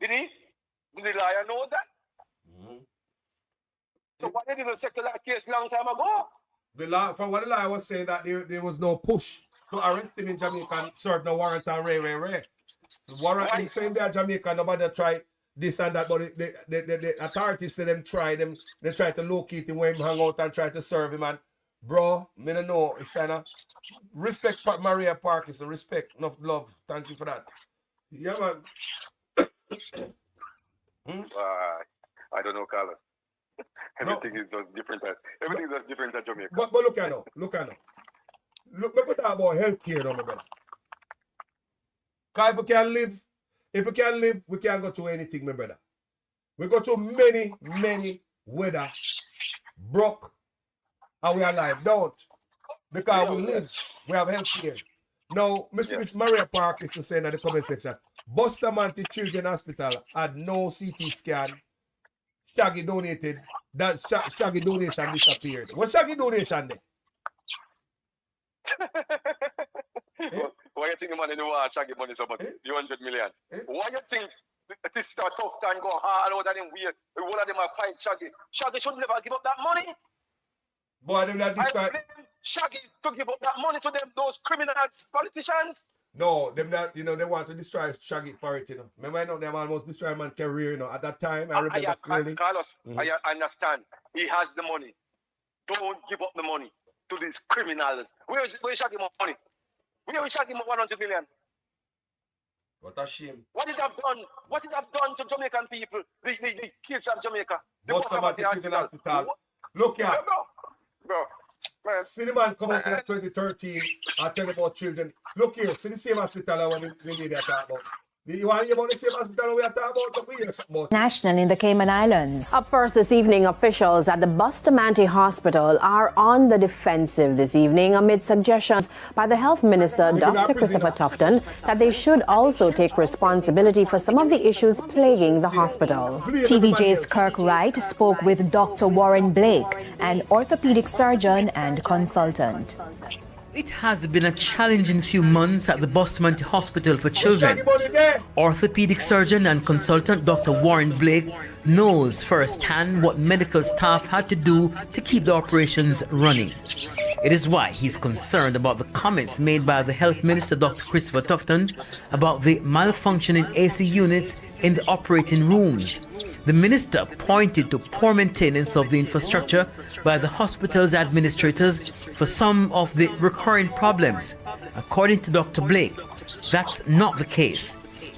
Did he? Did the lawyer know that? Mm-hmm. So why did he settle that case long time ago? From what the lawyer was saying, that there was no push to arrest him in Jamaica and serve no warrant on Ray. The warrant in the same day in Jamaica, nobody tried this and that, but the authorities say they try to locate him when he hang out and try to serve him. And bro, me don't know, it's respect Maria Parkinson, respect, enough love. Thank you for that. Yeah, man. I don't know, Carlos. Everything is just different. Everything is just different at Jamaica. But look at now. Look, we talk about healthcare now, my brother. Because if we can live, we can go through anything, my brother. We go through many weather, broke, and we are alive. Don't. Because we live, we have healthcare. Now, Miss Maria Parkinson saying in the comment section, Bustamante Children's Hospital had no CT scan. Shaggy donated. That Shaggy donation disappeared. What Shaggy donation there? Why you think the money do Shaggy money so much? 100 million. Why you think this is a tough time go hard out of them weird? All of them are fight Shaggy. Shaggy should never give up that money. Boy, them that describe. Shaggy to give up that money to them, those criminal politicians. No, them that they want to destroy Shaggy for it, Remember, I know they almost destroy man's career, At that time, I remember clearly. Carlos, I understand. He has the money. Don't give up the money to these criminals. Where Shaggy money? Where is Shaggy 100 million? What a shame. What did have done? What did have done to Jamaican people? The kids of Jamaica. The Bustamante Children's Hospital. Look here. Bro. Man. See the man come out in 2013 and tell about children. Look here, see the same hospital when we talk about. You want to hear about the same hospital we are talking about? We hear something about. National in the Cayman Islands. Up first this evening, officials at the Bustamante Hospital are on the defensive this evening amid suggestions by the Health Minister, Dr. Christopher Tufton, that they should also take responsibility for some of the issues plaguing the hospital. TVJ's Kirk Wright spoke with Dr. Warren Blake, an orthopedic surgeon and consultant. It has been a challenging few months at the Bustamante Hospital for Children. Orthopedic surgeon and consultant Dr. Warren Blake knows firsthand what medical staff had to do to keep the operations running. It is why he's concerned about the comments made by the Health Minister, Dr. Christopher Tufton, about the malfunctioning AC units in the operating rooms. The minister pointed to poor maintenance of the infrastructure by the hospital's administrators for some of the recurring problems. According to Dr. Blake, that's not the case.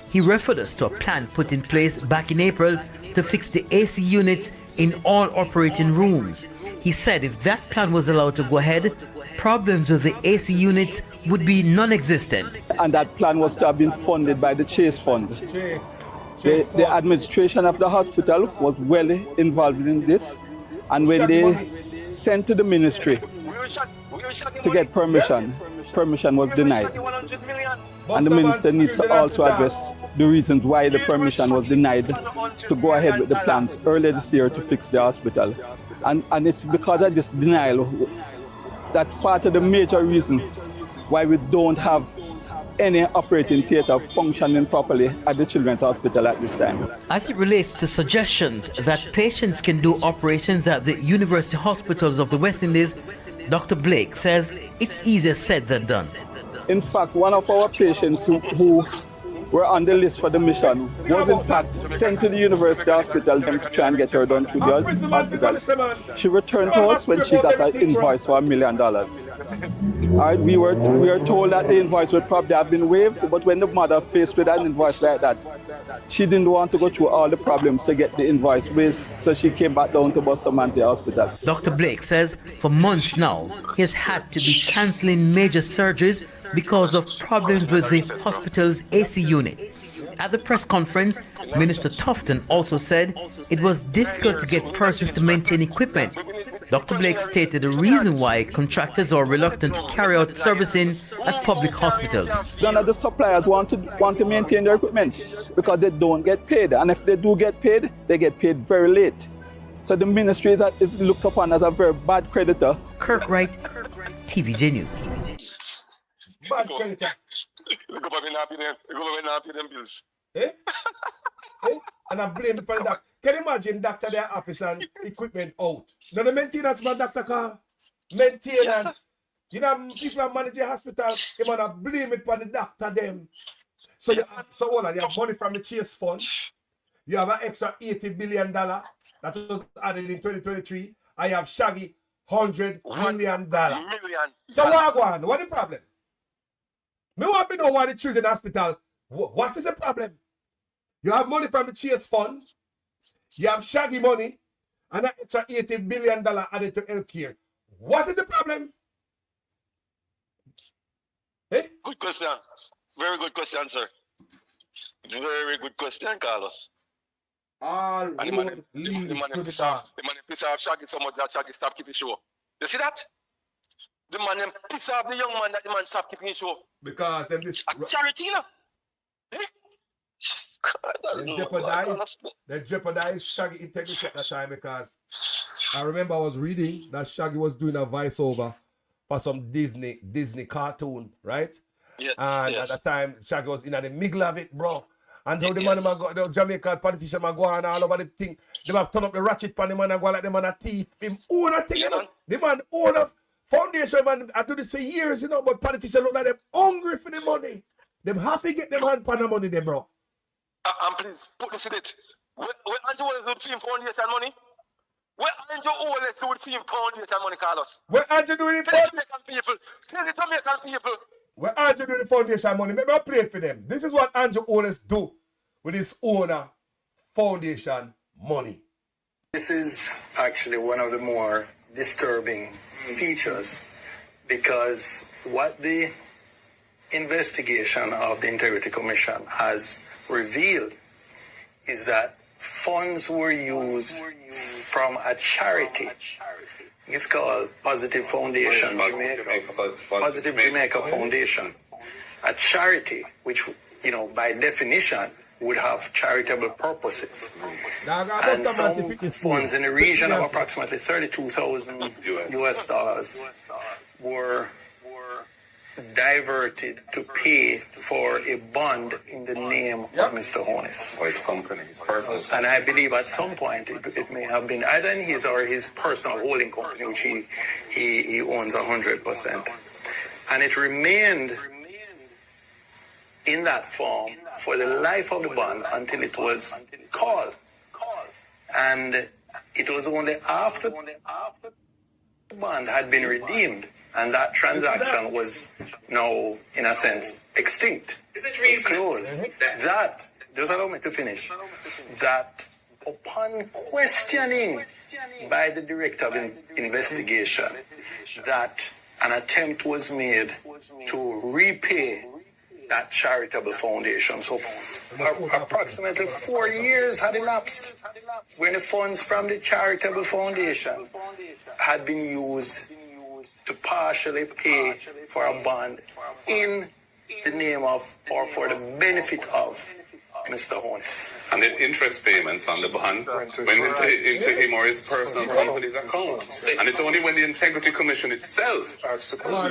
He referred us to a plan put in place back in April to fix the AC units in all operating rooms. He said if that plan was allowed to go ahead, problems with the AC units would be non-existent. And that plan was to have been funded by the Chase Fund. The administration of the hospital was well involved in this, and when they sent to the ministry to get permission was denied. And the minister needs to also address the reasons why the permission was denied to go ahead with the plans earlier this year to fix the hospital. And it's because of this denial that's part of the major reason why we don't have any operating theatre functioning properly at the Children's Hospital at this time. As it relates to suggestions that patients can do operations at the university hospitals of the West Indies, Dr. Blake says it's easier said than done. In fact, one of our patients who were on the list for the mission was in fact sent to the university hospital to try and get her done through the hospital. She returned to us when she got an invoice for $1 million. All right, we were told that the invoice would probably have been waived, but when the mother faced with an invoice like that, she didn't want to go through all the problems to get the invoice waived, so she came back down to Bustamante Hospital. Dr. Blake says for months now, he has had to be cancelling major surgeries because of problems with the hospital's AC unit. At the press conference, Minister Tufton also said it was difficult to get persons to maintain equipment. Dr. Blake stated the reason why contractors are reluctant to carry out servicing at public hospitals. None of the suppliers want to maintain their equipment because they don't get paid. And if they do get paid, they get paid very late. So the ministry is looked upon as a very bad creditor. Kirk Wright, TVJ News. Bad creditor. Look up at the government not pay them bills. Eh? Eh? And I blame it on that. Can you imagine doctor their office and equipment out? Now the maintenance man doctor call. Maintenance. You know people are managing hospital, they wanna blame it on the doctor them. So you have money from the Chase Fund. You have an extra $80 billion that was added in 2023. I have Shaggy $100 million. So what the problem? Me want to know why the Children's Hospital, what is the problem? You have money from the Chase Fund, you have Shaggy money, and an extra $80 billion added to healthcare. What is the problem? Eh? Good question. Very good question, sir. Very good question, Carlos. All and the man piss off Shaggy so much that Shaggy stop keeping show. You see that? The man piss off the young man that the man stop keeping his show. Because this charity, no? Eh? They jeopardized Shaggy integrity at that time because I remember I was reading that Shaggy was doing a voiceover for some Disney cartoon, right? Yes. And at that time, Shaggy was in the middle of it, bro. And how the man, the Jamaican politician, go on all over the thing. They have turn up the ratchet pan the man and go like the man a thief. Him own a thing, you know? The man own a foundation, man. I do this for years, you know, but politicians look like them hungry for the money. Them have to get them hand pan the money, them, bro. And please, put this in it. When Andrew Wallace do with Team Foundation money? When Andrew Wallace do with Team Foundation money, Carlos? When Andrew doing it, tell the Jamaican people. When Andrew doing the foundation money, maybe I play it for them. This is what Andrew Wallace do with his owner foundation money. This is actually one of the more disturbing features because what the investigation of the Integrity Commission has revealed is that funds were used from a charity. It's called Positive Foundation, Positive Jamaica Foundation, a charity which, you know, by definition would have charitable purposes. And some funds in the region of approximately $32,000 US were diverted to pay for a bond in the name of Mr. Honest. Or his company, his personal. And I believe at some point it may have been either in his or his personal holding company, which he owns 100%. And it remained in that form for the life of the bond until it was called. And it was only after the bond had been redeemed and that transaction was now, in a sense, extinct. Is it reason closed? That, just allow me to finish, that upon questioning by the director of investigation that an attempt was made to repay that charitable foundation. So approximately 4 years had elapsed when the funds from the charitable foundation had been used to partially pay for a bond in the name of or for the benefit of Mr. Honest. And the interest payments on the bond went into him or his personal company's account. And it's only when the Integrity Commission itself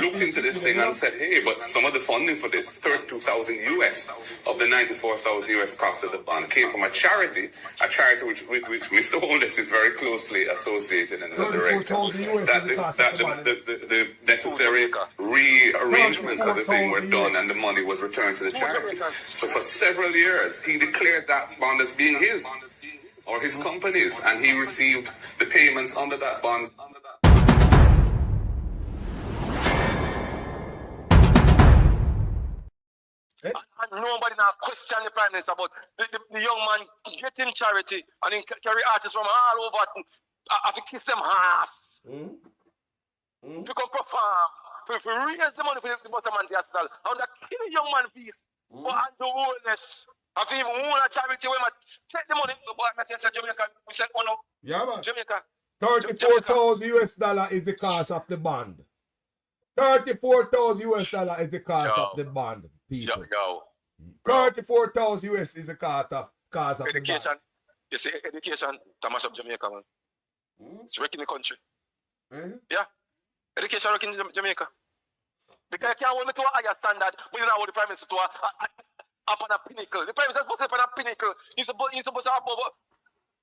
looked into this thing and said, hey, but some of the funding for this, 32,000 US of the 94,000 US cost of the bond came from a charity which Mr. Honest is very closely associated and the director. The necessary rearrangements of the thing were done and the money was returned to the charity. So for several years, he declared that bond as being his or his company's, and he received the payments under that bond. And nobody now question the Prime Minister about the young man getting charity and then carry artists from all over have to kiss them ass. To come perform. For raise the money for the Bustamante hospital. And that kill a young man fees. But and the wholeness. If even own a charity where I take the money, but I say Jamaica, we say, oh no. Yeah, man. Jamaica. 34,000 US dollar is the cost of the bond. 34,000 US dollar is the cost of the bond, people. 34,000 US is the cost of education. the bond. You see, education to mash up Jamaica, man. It's wrecking the country. Yeah. Education wrecking Jamaica. Because you can't hold me to a higher standard, but you know how the Prime Minister to up on a pinnacle. The Prime Minister is supposed to be on a pinnacle. He's supposed to be above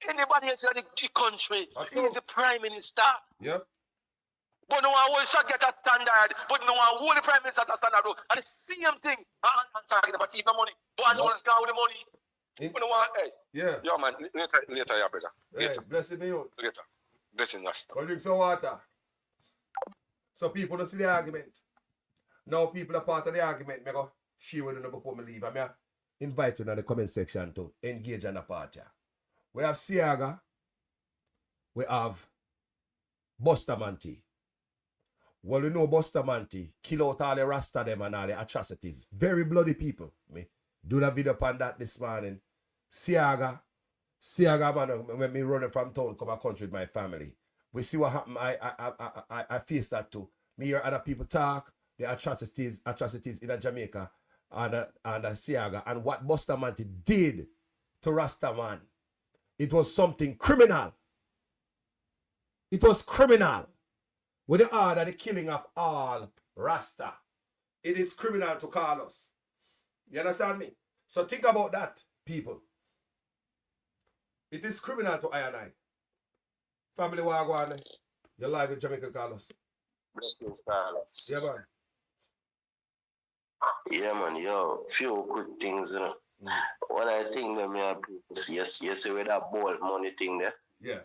anybody else in the country. He's the Prime Minister. Yep. But no one will shall get a standard. But no one will the Prime Minister at a standard. And the same thing. I'm talking about even money. But no one's got the money. But no one, hey. Yeah. Yo, man. Later, yeah, brother. Later. Hey, blessing me out. Later. Blessing us. Go drink some water. So people don't see the argument. Now people are part of the argument. I go share with you before I leave. I invite you in the comment section to engage in the party. We have Siaga. We have Bustamante. Well, we know Bustamante kill out all the Rasta them and all the atrocities. Very bloody people. Me do that video upon that this morning. Siaga, man, when me running from town, come back country with my family. We see what happened. I face that too. Me hear other people talk, the atrocities in Jamaica and Siaga, and what Bustamante did to Rasta man. It was something criminal. It was criminal. With the order, the killing of all Rasta. It is criminal to call us. You understand me? So think about that, people. It is criminal to I and I. Family Wagwan, you're live in Jamaica, Carlos. Yeah, man. Yeah, man, yo, few quick things, you know. What I think them here, yes, with that bold money thing there. Yeah.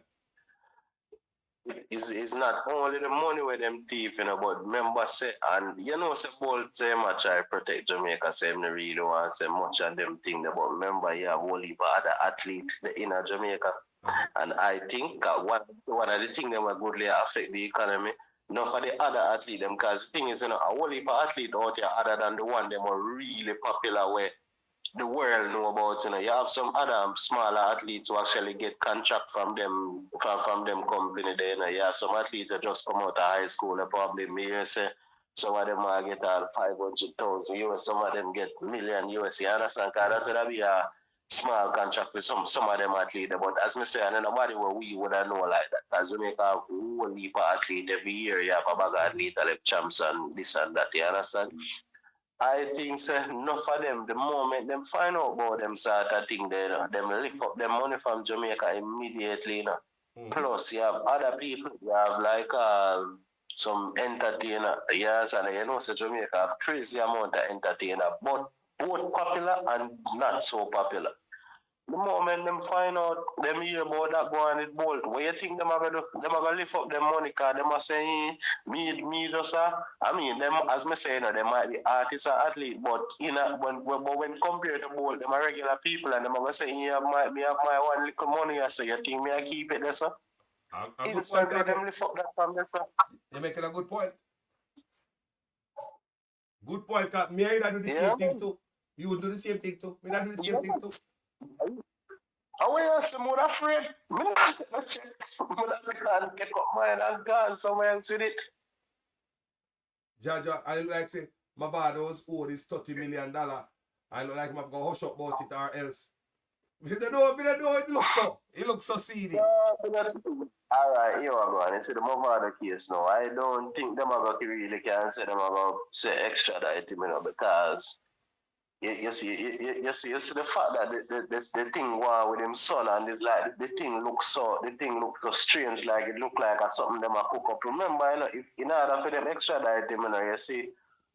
It's not only the money where them thief, you know, but remember say, and you know, say bold say much I protect Jamaica, say them really want say much of them thing there, but remember you have only other athlete in Jamaica. And I think one of the things that will greatly affect the economy, not for the other athlete them, because the thing is, you know, a whole heap of athlete out here other than the one them are really popular where the world know about, you know. You have some other smaller athletes who actually get contract from them company there, you know. You have some athletes that just come out of high school, they probably may say some of them will get all 500,000 US, some of them get million US, you understand? Because that would be a small contract with some of them athlete. But as me say, and nobody where we would have know like that. As we make a whole heap of athlete every year, you have a bag of athlete left champs and this and that. You understand? I think enough of them, the moment them find out about them sort of thing, them lift up them money from Jamaica immediately, you know. Plus, you have other people, you have like some entertainer, yes, and you know, so Jamaica have crazy amount of entertainer, but both popular and not so popular. The moment them find out, them hear about that going with Bolt, what you think them are gonna do? Them are gonna lift up them money, cause them are saying, me just I mean, them as me say, you know, they might be artists or athlete, but when compared to Bolt, them are regular people, and them are gonna say, me have my one little money. I say, you think me I keep it there, sir? Instantly, them lift up that from there, sir. You're making a good point. Good point, cause me I do the same thing too. You would do the same thing too. Me I do the same thing too. How are you more afraid? Me not take no check. Me not take up mine and gone somewhere else with it. Jaja, I like say Movado owed is $30 million. I look like I'm gonna hush up about it or else. We don't know it looks so. It looks so seedy. Alright, here I go. And it's the Movado case now. I don't think them are going really can say them are going to say extradite him, you know, because you see the fact that the thing war with him son, and it's like the thing looks so strange, like it look like something them are cook up. Remember, you know, if in order for them extradite him, you know, you see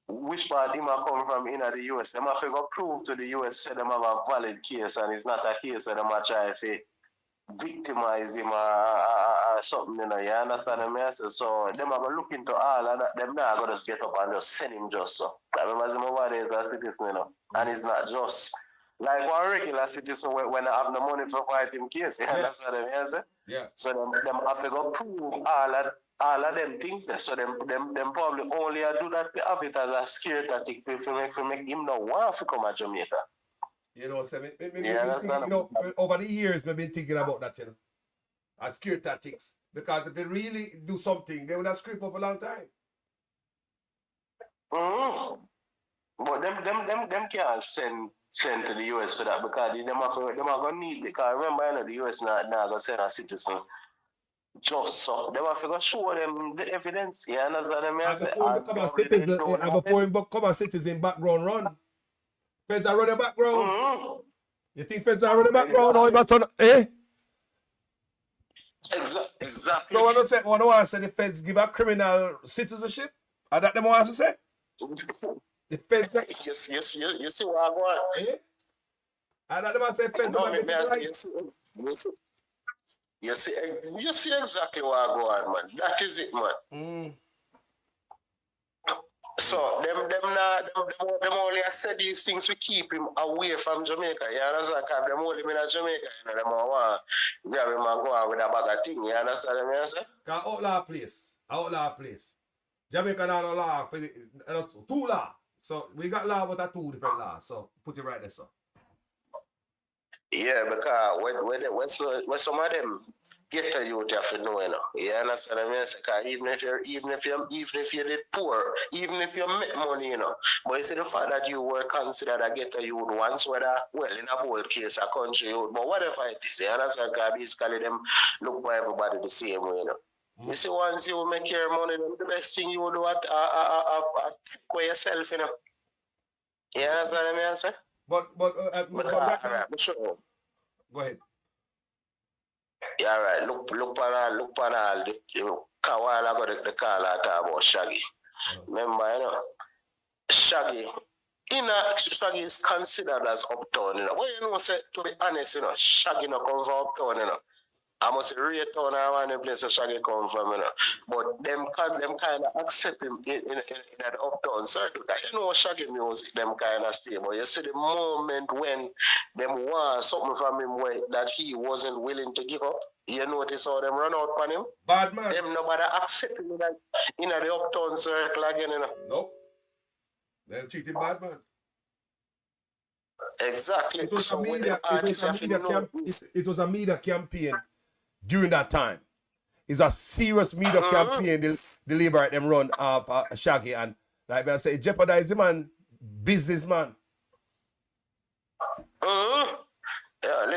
which part him are come from in the US, them have to go prove to the US say them have a valid case, and it's not a case that them are trying to victimize him or something, you know, you understand what I say? So them are going to look into all of that. Them not going to just get up and just send him just so. I remember him over there as a citizen, you know, and it's not just like one regular citizen when I have no money for fight him case, you understand what I say? Yeah. So them have to go prove all of them things there. So them probably only do that to have it as a scare tactic to make him not want to come to Jamaica. You know, so over the years, I've been thinking about that, you know, as scare tactics. Because if they really do something, they would have scraped up a long time. But them can't send to the US for that because them are going to need it. Because remember, you know, the US not going to send a citizen just so. They have to show them the evidence. You understand what I say? Before him become a citizen, background run. Feds are running background. You think feds are running background or you turn Exactly. So when I want to say the feds give a criminal citizenship, are that them want to say? The feds you see what I want? Are that them want to say feds right? You see exactly what I want, man. That is it, man. So them only said these things to keep him away from Jamaica. You understand? Because them only in Jamaica, you know, them want to grab him and go on with a bag of thing. You understand what I say? Because outlaw place. Jamaica not a law for two law. So we got law but two different laws. So put it right there, sir. Yeah, because when some of them get to you have to know, you know. You understand what I mean? Because even if you did poor, even if you make money, you know. But you see the fact that you were considered a getter youth once, whether in a bold case, a country youth, but whatever it is, you understand? Because basically them look for everybody the same way, you know. You see, once you make your money, the best thing you do for yourself, you know. You understand what I mean? But sure. Go ahead. Yeah, right. Look on all the while I got the call I talk about Shaggy. Remember, you know, Shaggy is considered as uptown, you know. Well, you know, say, to be honest, you know, Shaggy not come from uptown, you know. I must say, Raytown I want the place that Shaggy come from, you know. But them kind of accept him in that uptown circle. You know, Shaggy music, them kind of stay. But you see the moment when them want something from him that he wasn't willing to give up, you notice how them run out on him? Bad man. Them nobody accept him in the uptown circle again, you know. Nope. Them treat him bad man. Exactly. It was a media campaign during that time. It's a serious media campaign the Labour them run of Shaggy, and like I say, it jeopardized the man, businessman.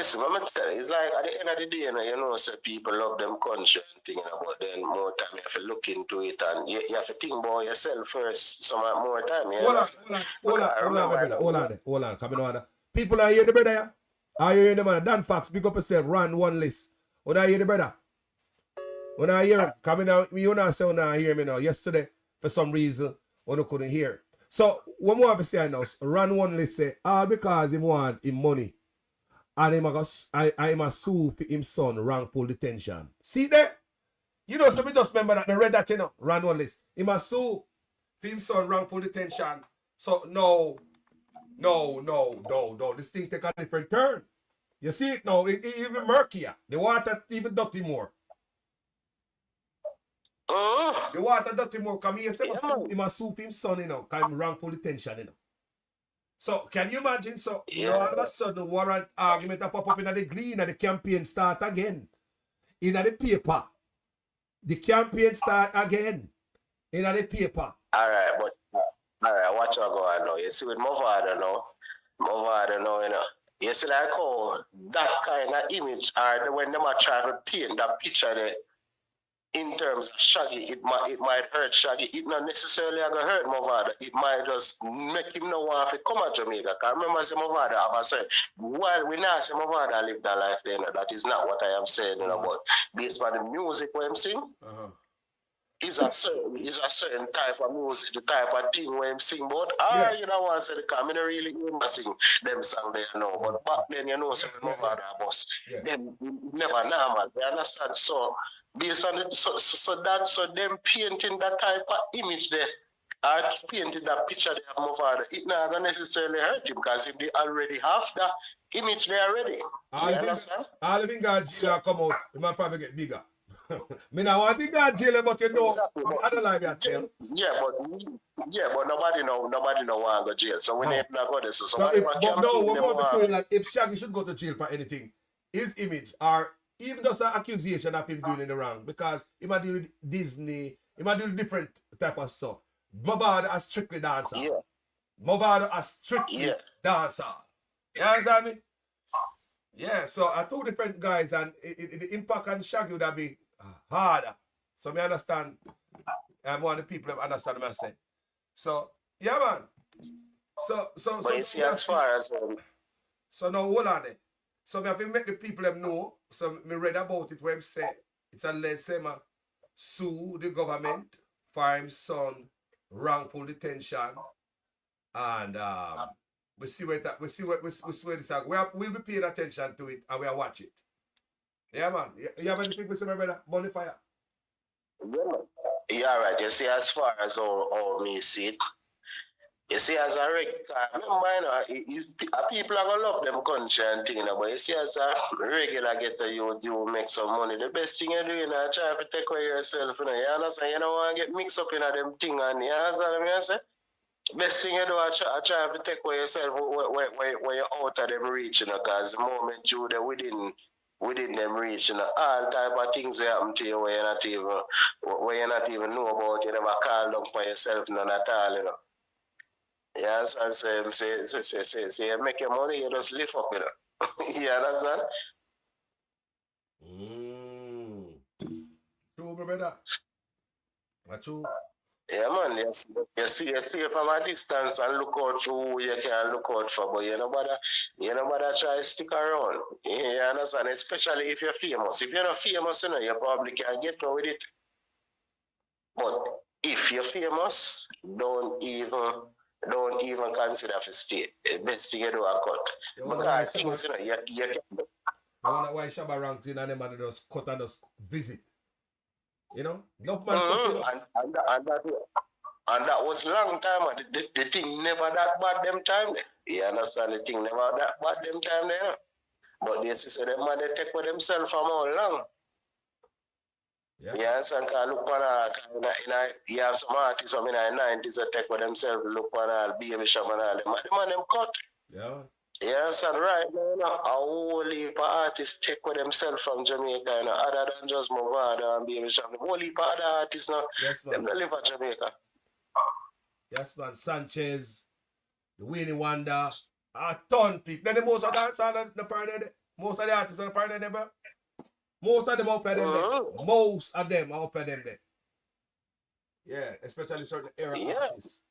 listen, let me tell you, it's like at the end of the day, you know, say people love them country and thing, but then more time you have to look into it and you have to think about yourself first, some more time. Hold on, my brother. Hold on. Come on, people are here, the brother. Yeah? Are you hearing the man? Dan Fox, pick up yourself, run one list. When I hear the brother? When I hear him, coming out, you know, say, now hear me now. Yesterday, for some reason, when I couldn't hear. So, what more have to say now? Run one list, say, all because he want him money. And I'm a sue for him son wrongful detention. See there? You know, so me just remember that. I read that, you know, run one list. He must sue for him son wrongful detention. So, no. This thing take a different turn. You see it now, it even murkier. The water even dirty more. The water dirty more. Come here, say, he must sue for him son, you know, because him wrongful detention, you know. So, can you imagine? So, you know, all of a sudden, warrant argument pop up in the Glean and the campaign start again. In the paper. The campaign start again. In the paper. All right, watch what go on now. You see with Movado now, you know. You see like how that kind of image, or when them are trying to paint that picture there, in terms of Shaggy, it might hurt Shaggy. It not necessarily going to hurt Movado. It might just make him not want to come to Jamaica. Because remember, say Movado, I said, while we now say Movado live that life there, you know, that is not what I am saying, you know, but based on the music we him sing, is a certain type of music, the type of thing where him sing, but you know what I said, because I don't really sing them song there, you know, but back then, you know, say Movado boss, them never normal, you understand? So, based on it, so them painting that type of image there, or painting that picture there of Movado, it not gonna necessarily hurt you because if they already have that image there already. You understand? All of them got jail come out, it might probably get bigger. Me now want to go jail, but you know, exactly, I don't like that jail. But nobody know want to go jail. So we need to go there. So if Shaggy should go to jail for anything, his image or even just an accusation of him doing it wrong, because he might deal with Disney, he might deal with different type of stuff. Movado is strictly dancer. Movado is strictly dancer. You understand me? Yeah, so I two different guys, and the impact on Shaggy would have been harder. So me understand. I'm one of the people that understand what I say. So yeah, man. So you see, as far as so now hold on there. So me have to make the people them know. So me read about it where him say it's alleged say man sue the government for his son wrongful detention, and we see where this is. We'll be paying attention to it and we'll watch it. Yeah, man. You have anything to say, my brother? Bonfire. Yeah, right. You see, as far as how me see it, you see, as a regular, people are gonna love them country and thing, but you see, as a regular getter, you make some money. The best thing you do, you know, try to take away yourself, you know. You understand? You don't want to get mixed up in them thing, and you understand what I say? Best thing you do, I try to take away yourself where you're out of them reach, you know, because the moment you're there within them reach, you know, all type of things will happen to you where you're not even know about, you never call down for yourself, none at all, you know. Yes, and say, you make your money, you just lift up, you know. You understand? True, brother. What true? Yeah, man, yes. You stay from a distance and look out for who you can look out for, but you know better try to stick around. You understand? Especially if you're famous. If you're not famous, you know, you probably can't get away with it. But if you're famous, don't even consider to stay. The best thing you do is cut. Because things, you know, you can. I wonder why Shabba ranks in and them and just cut and just visit. You know? Enough man and that was long time. The thing never that bad them time. You understand? The thing never that bad them time there. But they say them man they take for themselves from how long. Yes, and can look on you have some artists from in the 90s that take for themselves, look on all baby shop and all them. The man them cut. Yeah. Yes, and right now, you know, a whole heap of artists take for themselves from Jamaica, you know, other than just Movado and baby shop. The whole heap of other artists now, them don't live in Jamaica. Yes, man. Sanchez, the Winnie Wonder, a ton of people. Then the most of dance on the Friday. Most of the artists are foreigner there, bro. Most of them are up at them there. Most of them are up at them there. Yeah, especially certain era artists.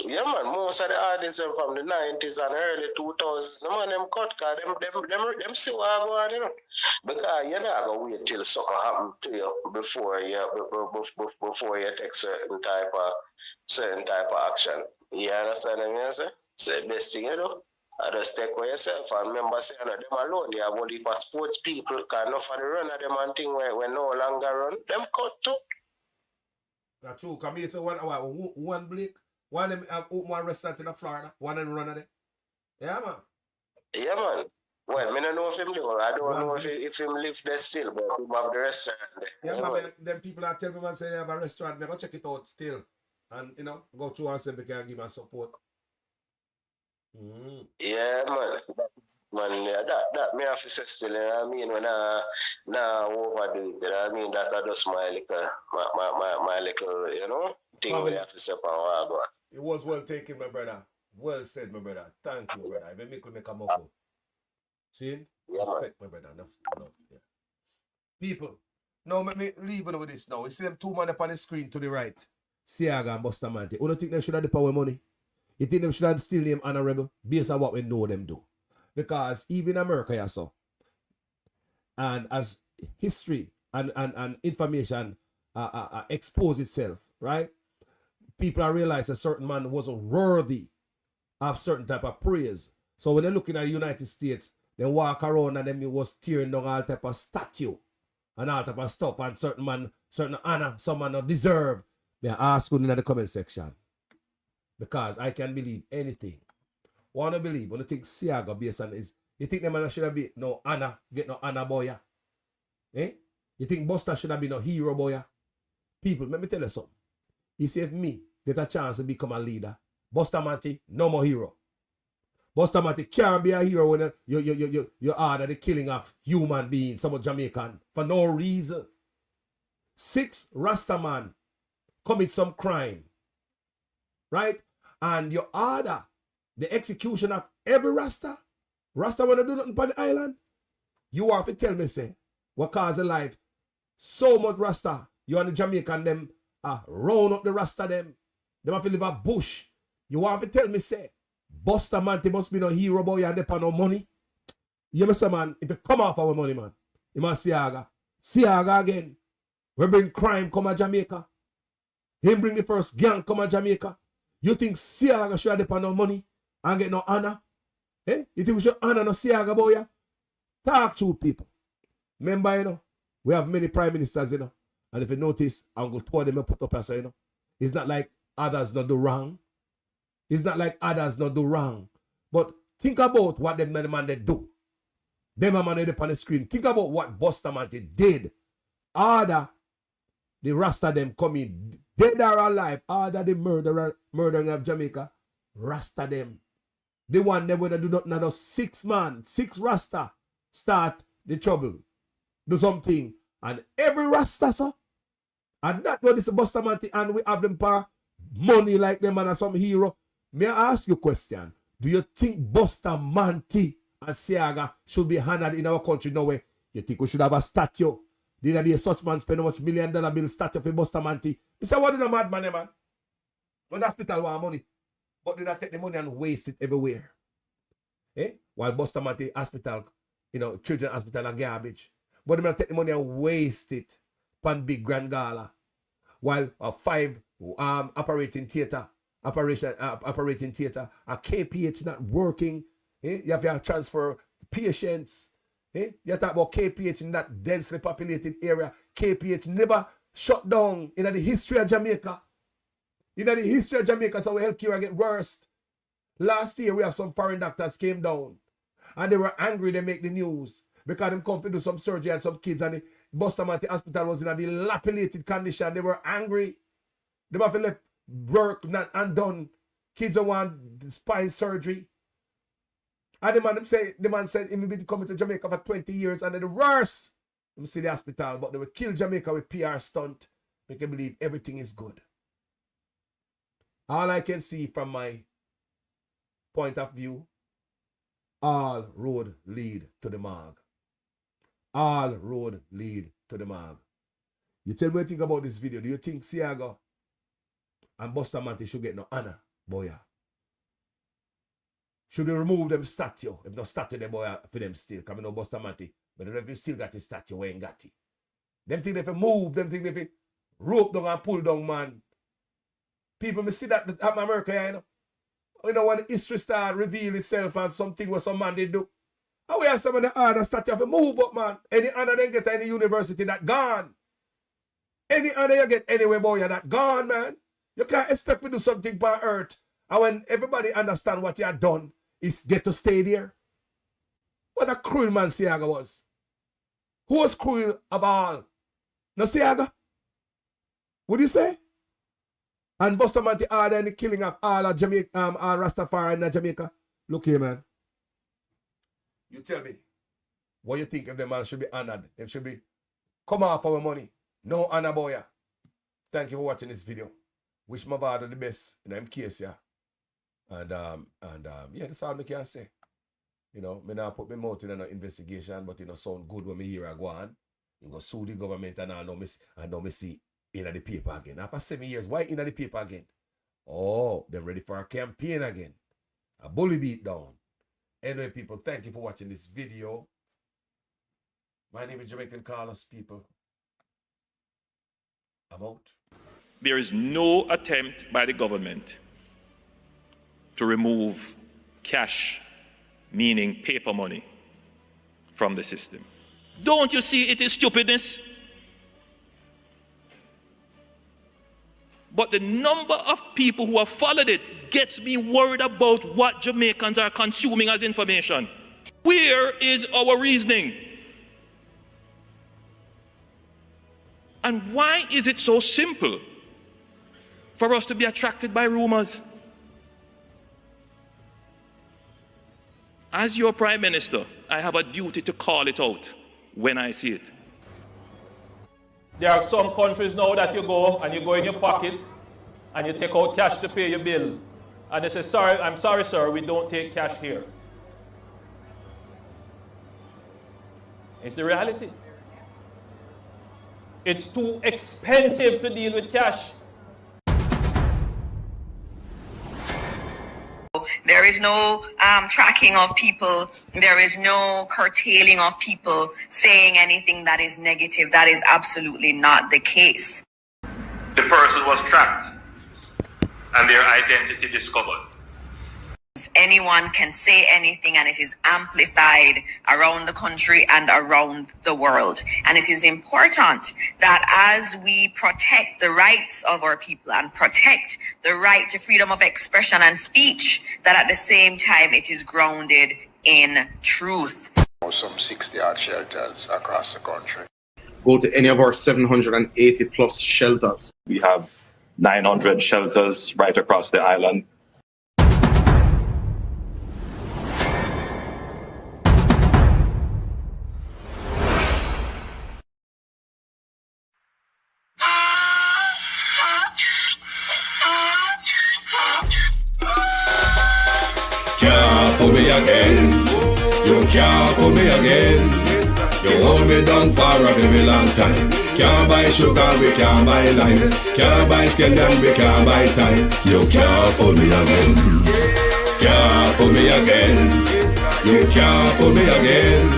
Yeah, man, most of the artists are from the 90s and early 2000s. No, man, them cut, cause them see what I go on, you know. Because you're not going to wait till something happen to you before you take certain type of action. You understand what I mean? It's the best thing, you know. I just take for yourself and remember saying that them alone, they have only for sports people, because enough of the run of them and thing where no longer run, them cut too. That's true. Come here, so one Blake, one of them have open one restaurant in Florida, one in run of it. Yeah, man. Yeah, man. Well, I don't know if him live. I don't know if him live there still, but he have the restaurant there. Yeah, man. Them people that tell me, man, say they have a restaurant, they go check it out still. And, you know, go through and say they can give me support. Yeah, man. Man, yeah, that me have to say still, you know what I mean? When I overdo it, you know what I mean? That I just my little, you know, thing we have to say on what I go. It was well taken, my brother. Well said, my brother. Thank you, brother. I make a moko. See? Yeah, respect, my brother. Enough. Yeah. People, now let me leave with this now. You see them two men up on the screen to the right. Siaga and Bustamante. Who don't think they should have the power money? You think them should have still name Honorable based on what we know them do? Because even America, yeah, so. And as history and information expose itself, right? People are realize a certain man wasn't worthy of certain type of praise. So when they're looking at the United States, they walk around and them was tearing down all type of statue and all type of stuff, and certain man, certain honor, some man not deserve. They ask you in the comment section. Because I can believe anything. Wanna believe, when you think Siaga based on is, you think the man should have been no honor, get no honor boy? Eh? You think Busta should have been no hero boy? People, let me tell you something. You see, if me get a chance to become a leader, Bustamante, no more hero. Bustamante can't be a hero when you order the killing of human beings, some Jamaican, for no reason. 6 Rastaman commit some crime, right? And you order the execution of every Rasta. Rasta want to do nothing on the island. You have to tell me, say, what cause of life? So much Rasta. You and the Jamaican them round up the Rasta them. They have to live a bush. You have to tell me, say, Bustamante must be no hero boy and they pay no money. You know, man, if you come off our money, man, you must Siaga. Siaga again. We bring crime come to Jamaica. Him bring the first gang come to Jamaica. You think Siaga should have no money and get no honor? Eh? You think we should honor no Siaga boy? Talk to people. Remember, you know, we have many prime ministers, you know. And if you notice, I'm going to tell them put up as you know. It's not like others not do wrong. It's not like others not do wrong. But think about what them man they do. Them man they on the screen. Think about what Bustamante did. Order the Rasta them coming dead or alive. Order the murdering of Jamaica. Rasta them. The one them when they do not another 6 man, 6 Rasta start the trouble. Do something. And every Rasta, sir. And that what is Bustamante, and we have them for money like them and some hero. May I ask you a question? Do you think Bustamante and Siaga should be honored in our country? No way. You think we should have a statue? Did a such man spend how much $1 million bill statue for Bustamante? You say, what did a madman, man? When the hospital want money, but did I take the money and waste it everywhere? Eh? While Bustamante hospital, you know, children's hospital are garbage. But they take the money and waste it upon big grand gala. While 5 operating theater, a KPH not working. Eh? You have to transfer patients. Eh? You talk about KPH in that densely populated area. KPH never shut down in the history of Jamaica. In the history of Jamaica, so healthcare get worse. Last year, we have some foreign doctors came down. And they were angry they make the news. Because they come to do some surgery and some kids, and the Bustamante Hospital was in a dilapidated condition. They were angry. They have to left work not undone. Kids don't want spine surgery. And the man said he may be coming to Jamaica for 20 years, and the worst. Let me see the hospital, but they will kill Jamaica with PR stunt. Make you believe everything is good. All I can see from my point of view, all road lead to the mark. All road lead to the mark. You tell me what you think about this video. Do you think Siago and Bustamante should get no honor, boy? Should we remove them statue? If no statue, them boy for them still. Because I know Bustamante, but if you still got the statue, we ain't got it. Them think if you move, them think if you rope down and pull down, man. People may see that at America, you know. You know, when the history start reveal itself and something what some man they do. How we have some of the other statue of a move up, man. Any honor they get any university that gone. Any honor you get anywhere, boy, you're that gone, man. You can't expect to do something by earth. And when everybody understand what you have done, is get to stay there. What a cruel man Siaga was. Who was cruel of all? No Siaga? What do you say? And Bustamante order the killing of all of Jamaica, all Rastafari in Jamaica. Look here, man. You tell me, what you think if the man should be honored? It should be, come off our money. No honor, boy. Thank you for watching this video. Wish Movado the best in them case, yeah. And yeah, that's all I can say. You know, me now put my mouth in an investigation, but you know, sound good when me hear I go on. You go sue the government and I know me see in the paper again. After 7 years, why in the paper again? Oh, they're ready for a campaign again. A bully beat down. Anyway, people, thank you for watching this video. My name is Jamaican Carlos, people. I'm out. There is no attempt by the government to remove cash, meaning paper money, from the system. Don't you see it is stupidness? But the number of people who have followed it gets me worried about what Jamaicans are consuming as information. Where is our reasoning? And why is it so simple for us to be attracted by rumors? As your Prime Minister, I have a duty to call it out when I see it. There are some countries now that you go and you go in your pocket and you take out cash to pay your bill. And they say, sorry, I'm sorry, sir, we don't take cash here. It's the reality. It's too expensive to deal with cash. There is no tracking of people. There is no curtailing of people saying anything that is negative. That is absolutely not the case. The person was tracked and their identity discovered. Anyone can say anything and it is amplified around the country and around the world. And it is important that as we protect the rights of our people and protect the right to freedom of expression and speech, that at the same time it is grounded in truth. Some 60-odd shelters across the country. Go to any of our 780 plus shelters. We have 900 shelters right across the island. Pull me again, you can't pull me again. You hold me down for a very long time. Can't buy sugar, we can't buy lime. Can't buy scandal, we can't buy time. You can't pull me again. Can't pull me again. You can't pull me again.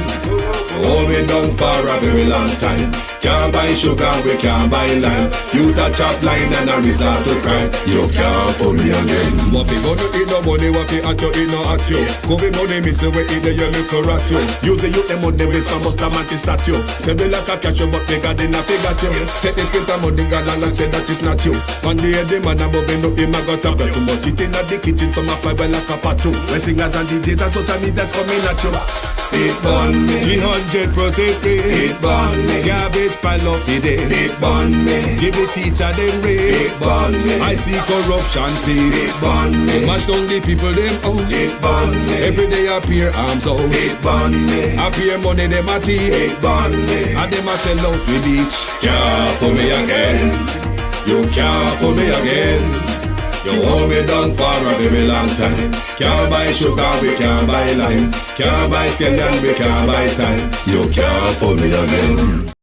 Hold me down for a very long time. Can't buy sugar, we can't buy lime. You touch up line and a resort to crime. You can't pull me again. What we gonna eat no money, what we at you, eat no at you. Covid money, me say we eat the your little rat you. Use the youth, them money, base for Bustamante statue. Say we like a catch you, but they got in a figure you. Take the spit of money, got long and say that is not you. On the head, the man above him, him a got a blood. Too much it in the kitchen, some a fly well like a patu. When singers and DJs and social media's coming at you. It burn me 300% raise. It burn me garbage pile up the day. It burn me give the teacher them raise. It burn me I see corruption please. It burn me mash down the people them house. It burn me every day appear arms out. It burn me appear money them a thief. It burn me and them a sell out with each. Can't pull me again. You can't pull me again. You hold me down for a very long time. Can't buy sugar, we can't buy lime. Can't buy scallion, we can't buy time. You can't fool me again.